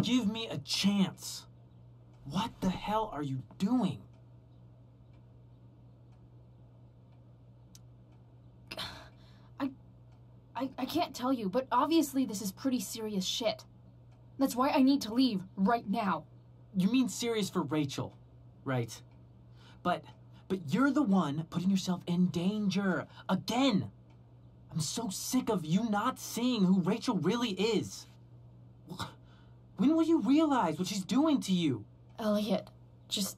Give me a chance. What the hell are you doing? I can't tell you, but obviously this is pretty serious shit. That's why I need to leave right now. You mean serious for Rachel, right? But you're the one putting yourself in danger. Again! I'm so sick of you not seeing who Rachel really is. When will you realize what she's doing to you? Elliot, just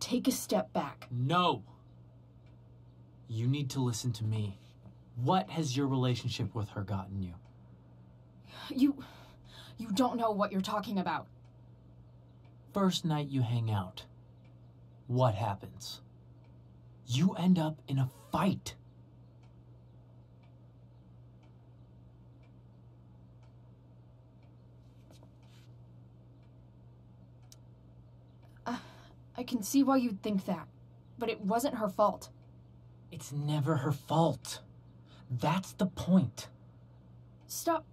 take a step back. No. You need to listen to me. What has your relationship with her gotten you? You don't know what you're talking about. First night you hang out, what happens? You end up in a fight. I can see why you'd think that, but it wasn't her fault. It's never her fault. That's the point. Stop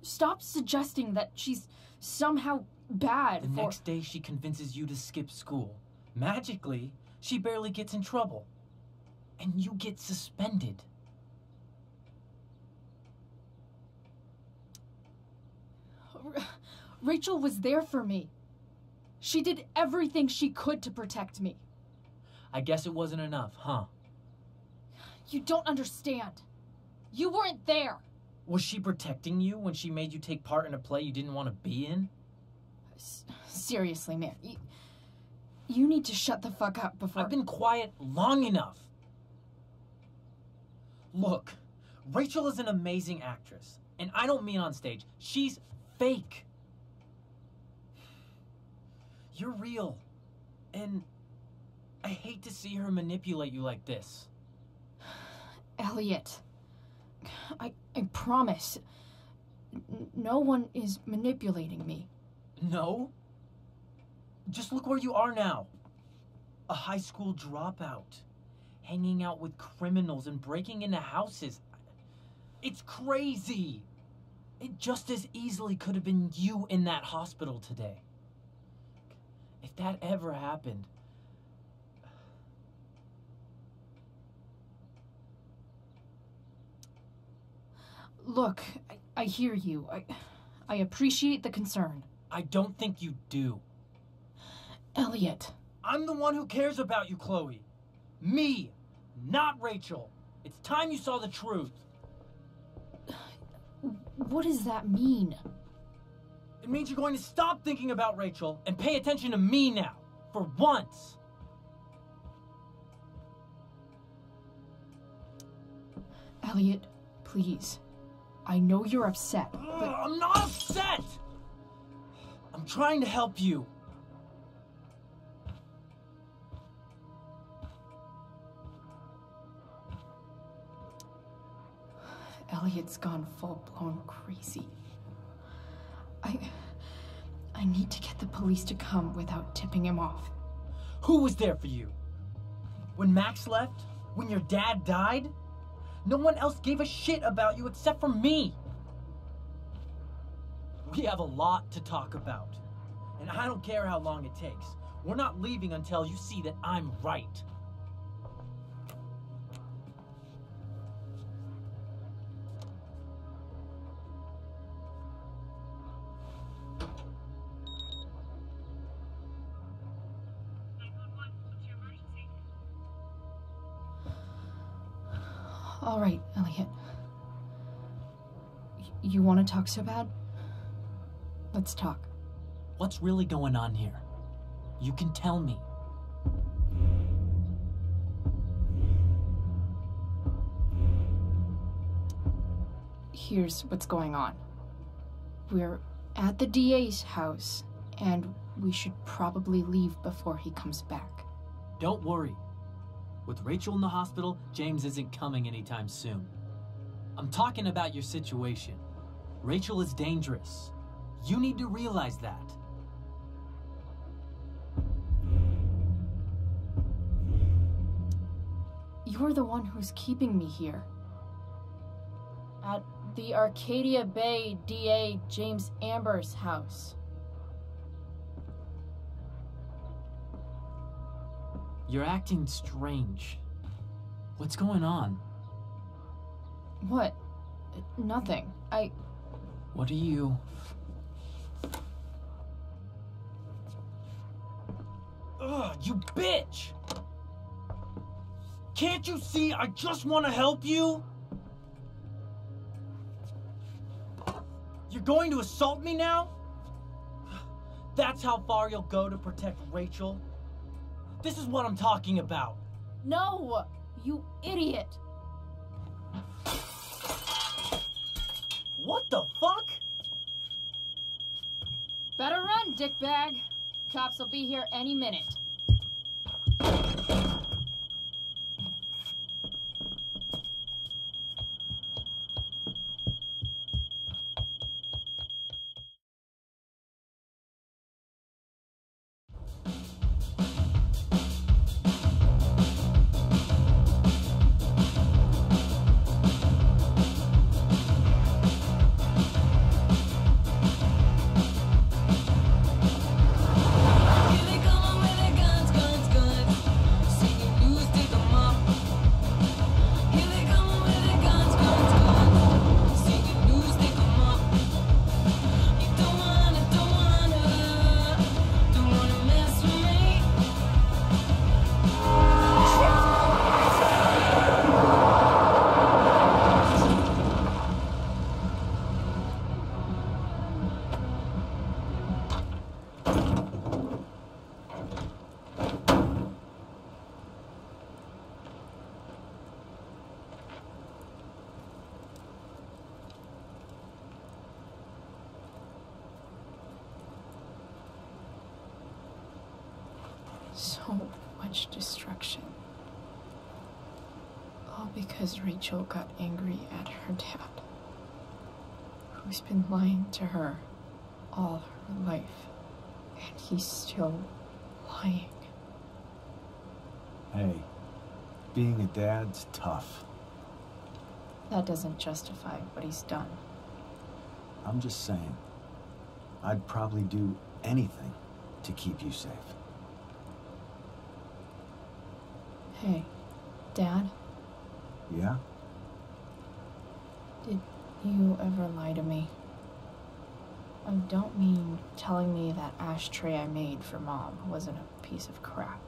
suggesting that she's somehow bad. The next day she convinces you to skip school. Magically, she barely gets in trouble. And you get suspended. Rachel was there for me. She did everything she could to protect me. I guess it wasn't enough, huh? You don't understand. You weren't there. Was she protecting you when she made you take part in a play you didn't want to be in? Seriously, man. You need to shut the fuck up before... I've been quiet long enough. Look, Rachel is an amazing actress. And I don't mean on stage. She's fake. You're real. And I hate to see her manipulate you like this. Elliot, I promise, no one is manipulating me. No? Just look where you are now. A high school dropout. Hanging out with criminals and breaking into houses. It's crazy. It just as easily could have been you in that hospital today. If that ever happened... Look, I hear you. I appreciate the concern. I don't think you do. Elliot. I'm the one who cares about you, Chloe. Me, not Rachel. It's time you saw the truth. What does that mean? It means you're going to stop thinking about Rachel and pay attention to me now, for once. Elliot, please. I know you're upset, but... I'm not upset! I'm trying to help you. Elliot's gone full-blown crazy. I need to get the police to come without tipping him off. Who was there for you? When Max left? When your dad died? No one else gave a shit about you except for me. We have a lot to talk about. And I don't care how long it takes. We're not leaving until you see that I'm right. All right, Elliot. You want to talk so bad? Let's talk. What's really going on here? You can tell me. Here's what's going on. We're at the DA's house, and we should probably leave before he comes back. Don't worry. With Rachel in the hospital, James isn't coming anytime soon. I'm talking about your situation. Rachel is dangerous. You need to realize that. You're the one who's keeping me here. At the Arcadia Bay DA James Amber's house. You're acting strange. What's going on? What? Nothing. What are you... Ugh, you bitch! Can't you see I just want to help you? You're going to assault me now? That's how far you'll go to protect Rachel? This is what I'm talking about. No! You idiot! What the fuck? Better run, dickbag. Cops will be here any minute. So much destruction. All because Rachel got angry at her dad, who's been lying to her all her life, and he's still lying. Hey, being a dad's tough. That doesn't justify what he's done. I'm just saying, I'd probably do anything to keep you safe. Hey, Dad? Yeah? Did you ever lie to me? I don't mean telling me that ashtray I made for Mom wasn't a piece of crap.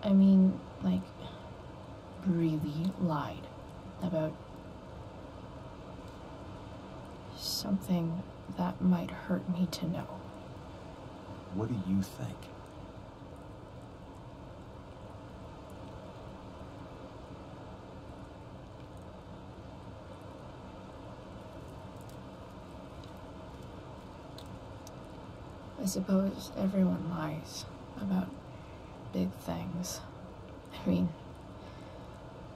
I mean, like, really lied about something that might hurt me to know. What do you think? I suppose everyone lies about big things. I mean,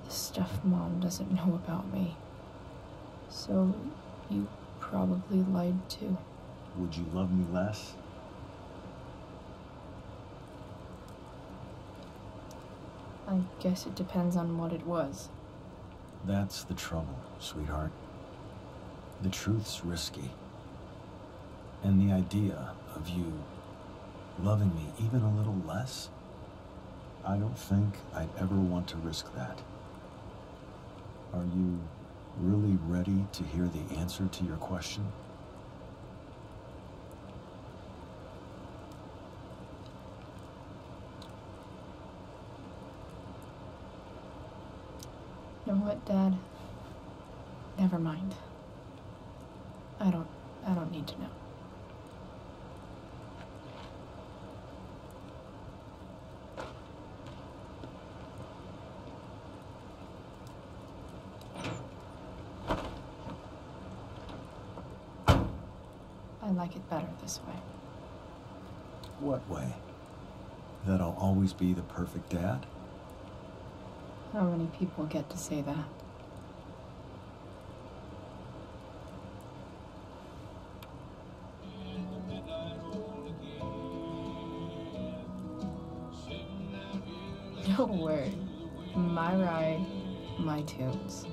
the stuff Mom doesn't know about me. So you probably lied too. Would you love me less? I guess it depends on what it was. That's the trouble, sweetheart. The truth's risky. And the idea of you loving me even a little less, I don't think I'd ever want to risk that. Are you really ready to hear the answer to your question? You know what, Dad? Never mind. I don't need to know. I like it better this way. What way? That I'll always be the perfect dad? How many people get to say that? Don't worry. My ride, my tunes.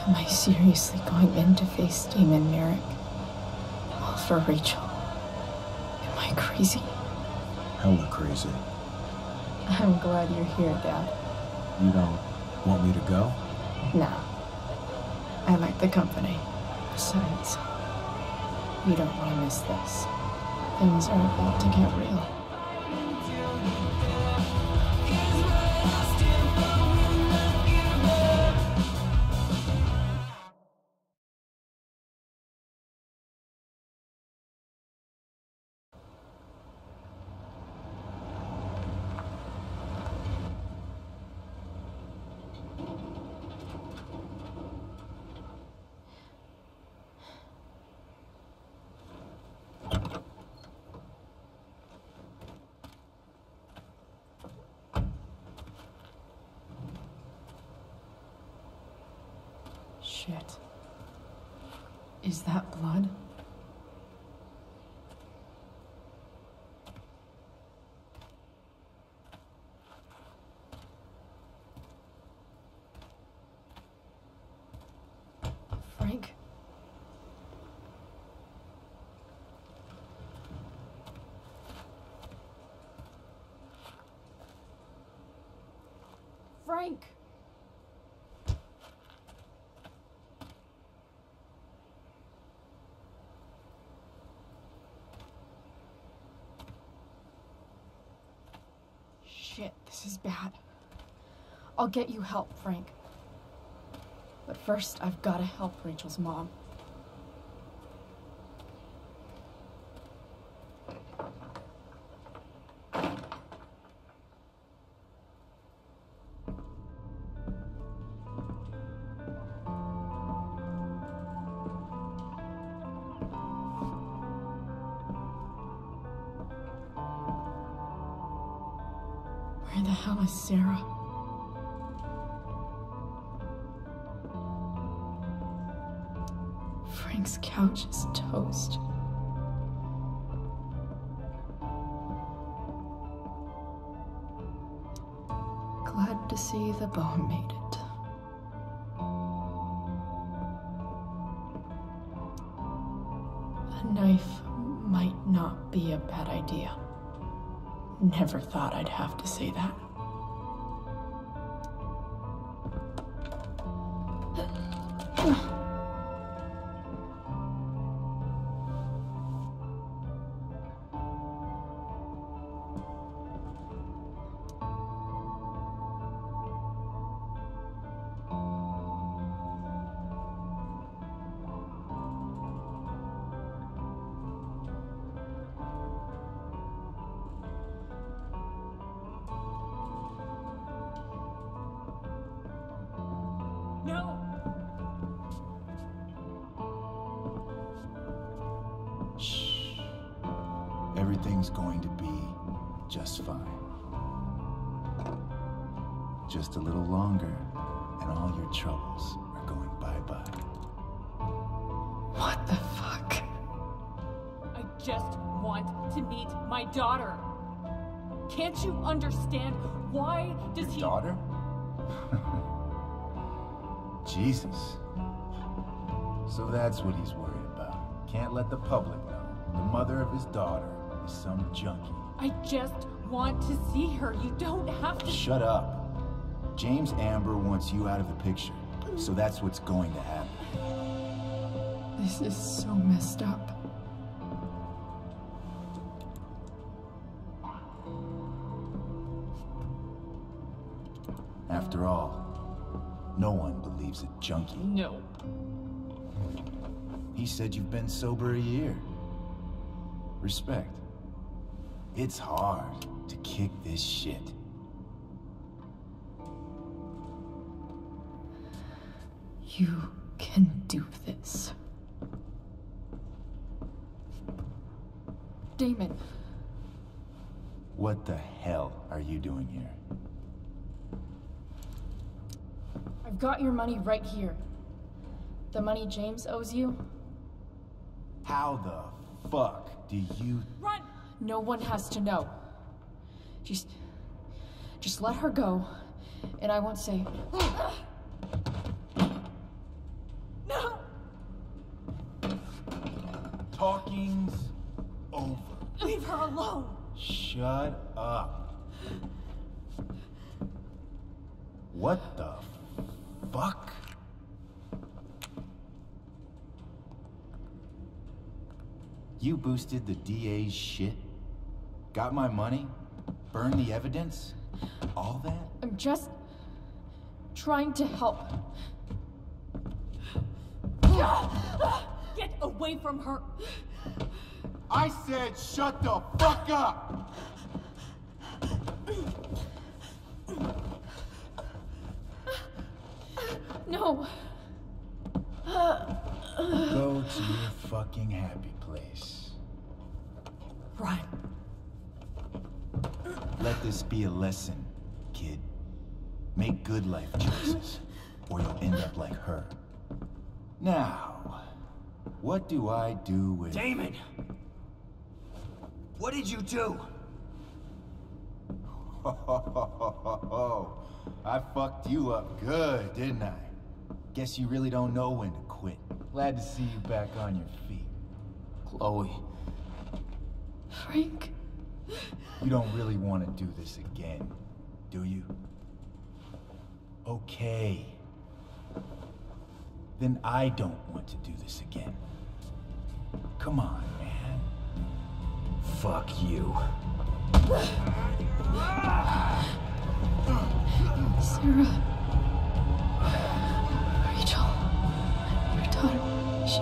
Am I seriously going in to face Damon Merrick? All for Rachel. Am I crazy? Hella crazy. I'm glad you're here, Dad. You don't want me to go? Nah. I like the company. Besides, you don't want to miss this. Things are about to get real. Shit. Is that blood? Frank? Frank! Shit, this is bad. I'll get you help, Frank. But first, I've got to help Rachel's mom. Where the hell is Sarah? Frank's couch is toast. Glad to see the bone made it. A knife might not be a bad idea. Never thought I'd have to say that. No! Shh. Everything's going to be just fine. Just a little longer, and all your troubles are going bye-bye. What the fuck? I just want to meet my daughter. Can't you understand? Why does he... Daughter? Jesus. So that's what he's worried about. Can't let the public know. The mother of his daughter is some junkie. I just want to see her. You don't have to... Shut up. James Amber wants you out of the picture. So that's what's going to happen. This is so messed up. After all, no one believes a junkie. No. He said you've been sober a year. Respect. It's hard to kick this shit. You can do this. Damon. What the hell are you doing here? I've got your money right here. The money James owes you. How the fuck do you... Run! No one has to know. Just let her go, and I won't say... No! Talking shut up. What the fuck? You boosted the DA's shit? Got my money? Burned the evidence? All that? I'm just trying to help. Get away from her! I said shut the fuck up! No. Go to your fucking happy place. Run. Let this be a lesson, kid. Make good life choices, or you'll end up like her. Now, what do I do with... Damon! What did you do? I fucked you up good, didn't I? Guess you really don't know when to quit. Glad to see you back on your feet. Chloe. Frank. You don't really want to do this again, do you? Okay. Then I don't want to do this again. Come on, man. Fuck you. Sarah. Rachel. Your daughter. She...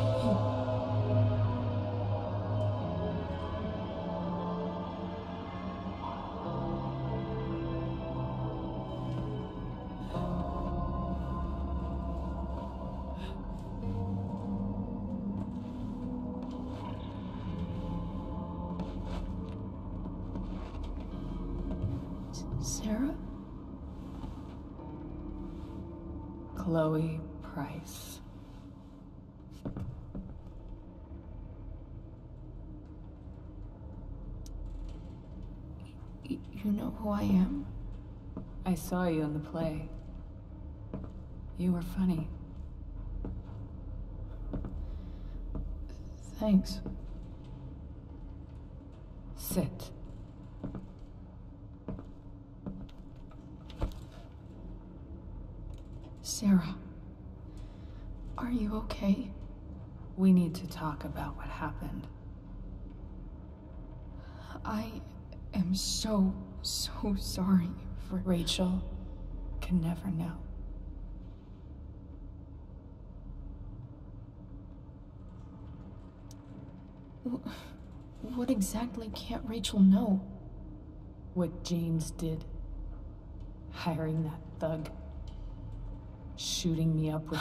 Sarah? Chloe Price. You know who I am? I saw you in the play. You were funny. Thanks. Sit. Sarah, are you okay? We need to talk about what happened. I am so sorry for... Rachel can never know. What exactly can't Rachel know? What James did. Hiring that thug. Shooting me up with...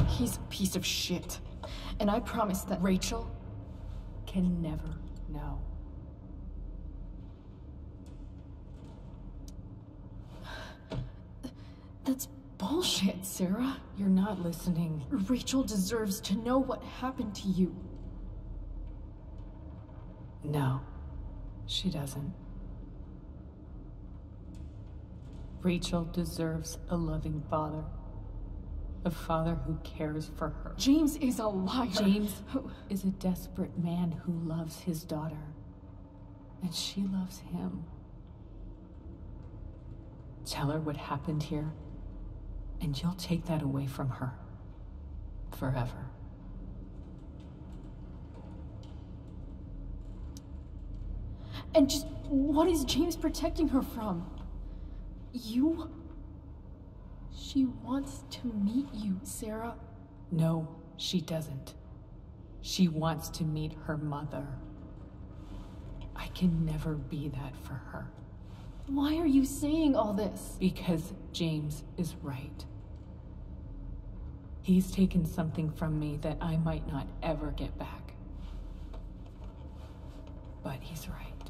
He's a piece of shit. And I promise that... Rachel can never know. That's bullshit, Sarah. You're not listening. Rachel deserves to know what happened to you. No, she doesn't. Rachel deserves a loving father. A father who cares for her. James is a liar. James is a desperate man who loves his daughter. And she loves him. Tell her what happened here, and you'll take that away from her. Forever. And just what is James protecting her from? You? She wants to meet you, Sarah. No, she doesn't. She wants to meet her mother. I can never be that for her. Why are you saying all this? Because James is right. He's taken something from me that I might not ever get back. But he's right.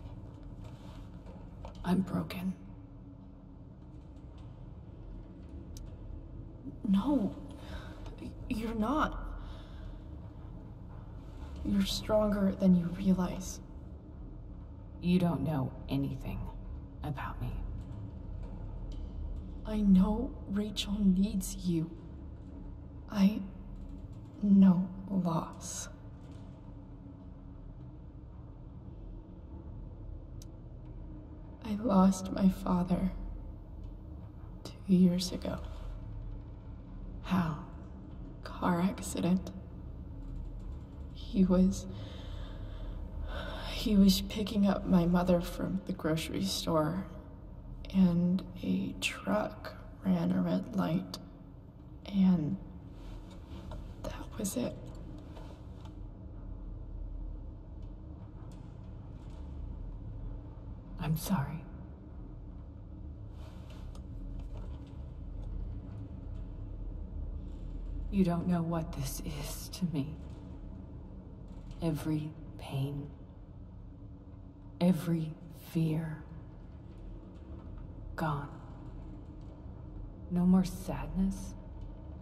I'm broken. No, you're not. You're stronger than you realize. You don't know anything about me. I know Rachel needs you. I know loss. I lost my father 2 years ago. How? Car accident. He was picking up my mother from the grocery store, and a truck ran a red light, and that was it. I'm sorry. You don't know what this is to me. Every pain, every fear, gone. No more sadness,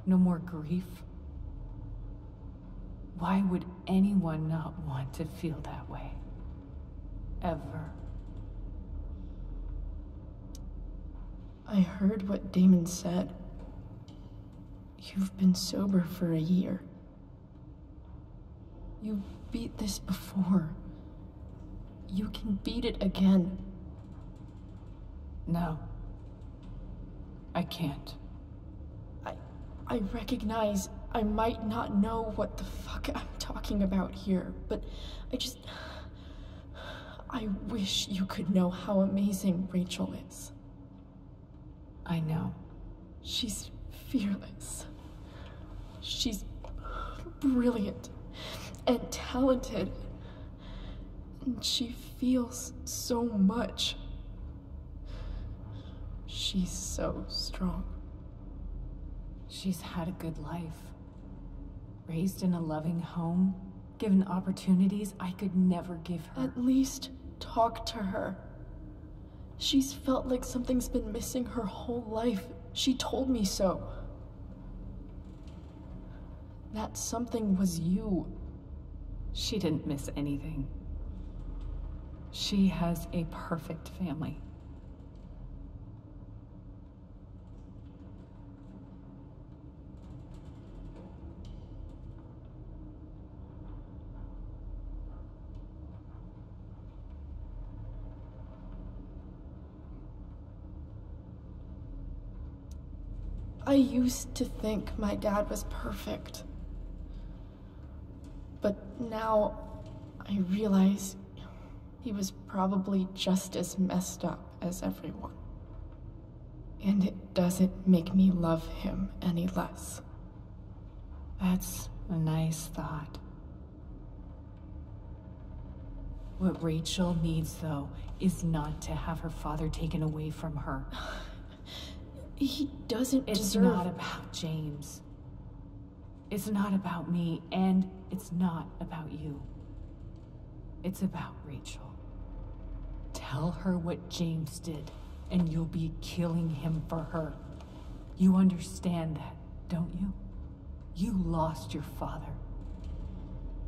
no more grief. Why would anyone not want to feel that way? Ever. I heard what Damon said. You've been sober for a year. You beat this before. You can beat it again. No. I can't. I recognize I might not know what the fuck I'm talking about here, but I wish you could know how amazing Rachel is. I know. She's fearless. She's brilliant and talented. And she feels so much. She's so strong. She's had a good life. Raised in a loving home, given opportunities I could never give her. At least talk to her. She's felt like something's been missing her whole life. She told me so. That something was you. She didn't miss anything. She has a perfect family. I used to think my dad was perfect. But now I realize he was probably just as messed up as everyone. And it doesn't make me love him any less. That's a nice thought. What Rachel needs, though, is not to have her father taken away from her. He doesn't It's deserve... not about James. It's not about me, and it's not about you. It's about Rachel. Tell her what James did, and you'll be killing him for her. You understand that, don't you? You lost your father.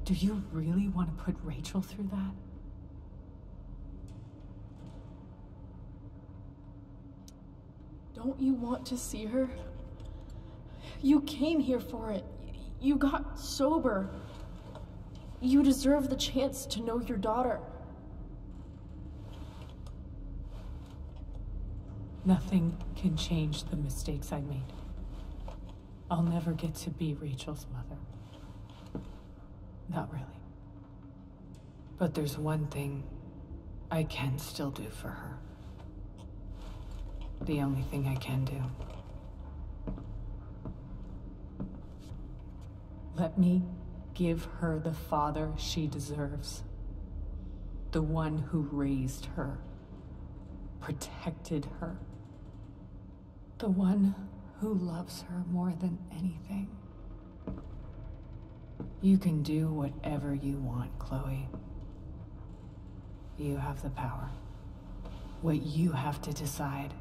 Do you really want to put Rachel through that? Don't you want to see her? You came here for it. You got sober. You deserve the chance to know your daughter. Nothing can change the mistakes I made. I'll never get to be Rachel's mother. Not really. But there's one thing I can still do for her. The only thing I can do. Let me give her the father she deserves. The one who raised her, protected her. The one who loves her more than anything. You can do whatever you want, Chloe. You have the power. What you have to decide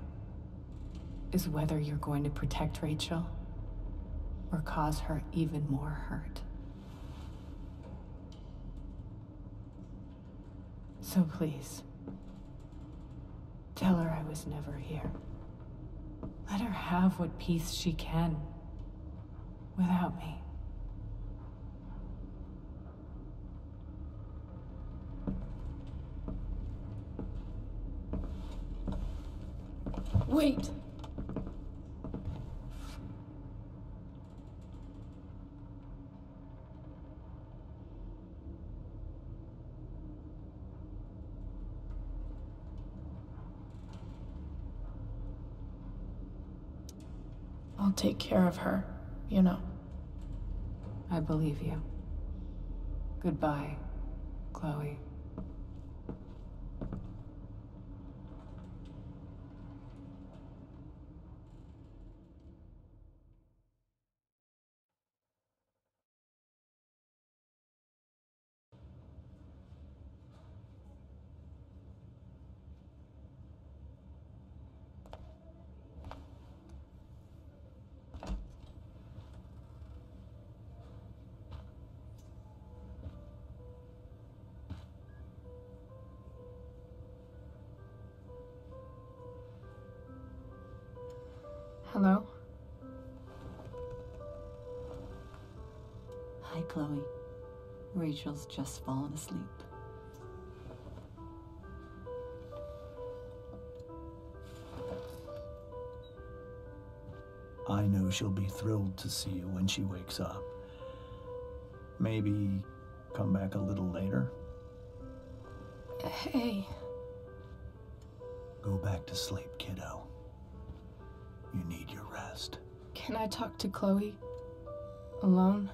is whether you're going to protect Rachel or cause her even more hurt. So please, tell her I was never here. Let her have what peace she can without me. Wait. I'll take care of her, you know. I believe you. Goodbye, Chloe. Hello? Hi, Chloe. Rachel's just fallen asleep. I know she'll be thrilled to see you when she wakes up. Maybe come back a little later. Hey. Go back to sleep, kiddo. You need your rest. Can I talk to Chloe? Alone?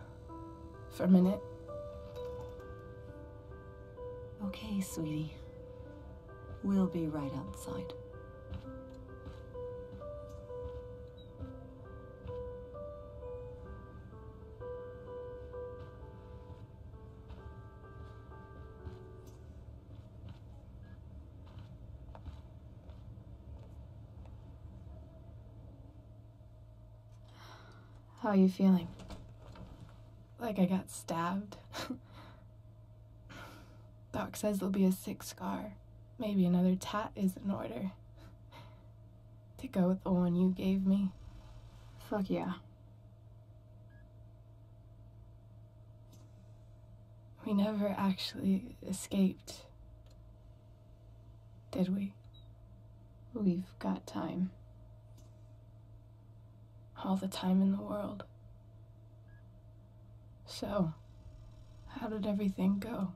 For a minute? Okay, sweetie. We'll be right outside. How are you feeling? Like I got stabbed? Doc says there'll be a 6 scar. Maybe another tat is in order. To go with the one you gave me. Fuck yeah. We never actually escaped. Did we? We've got time. All the time in the world. So, how did everything go?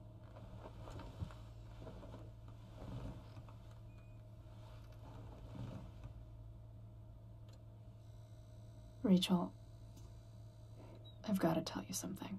Rachel, I've got to tell you something.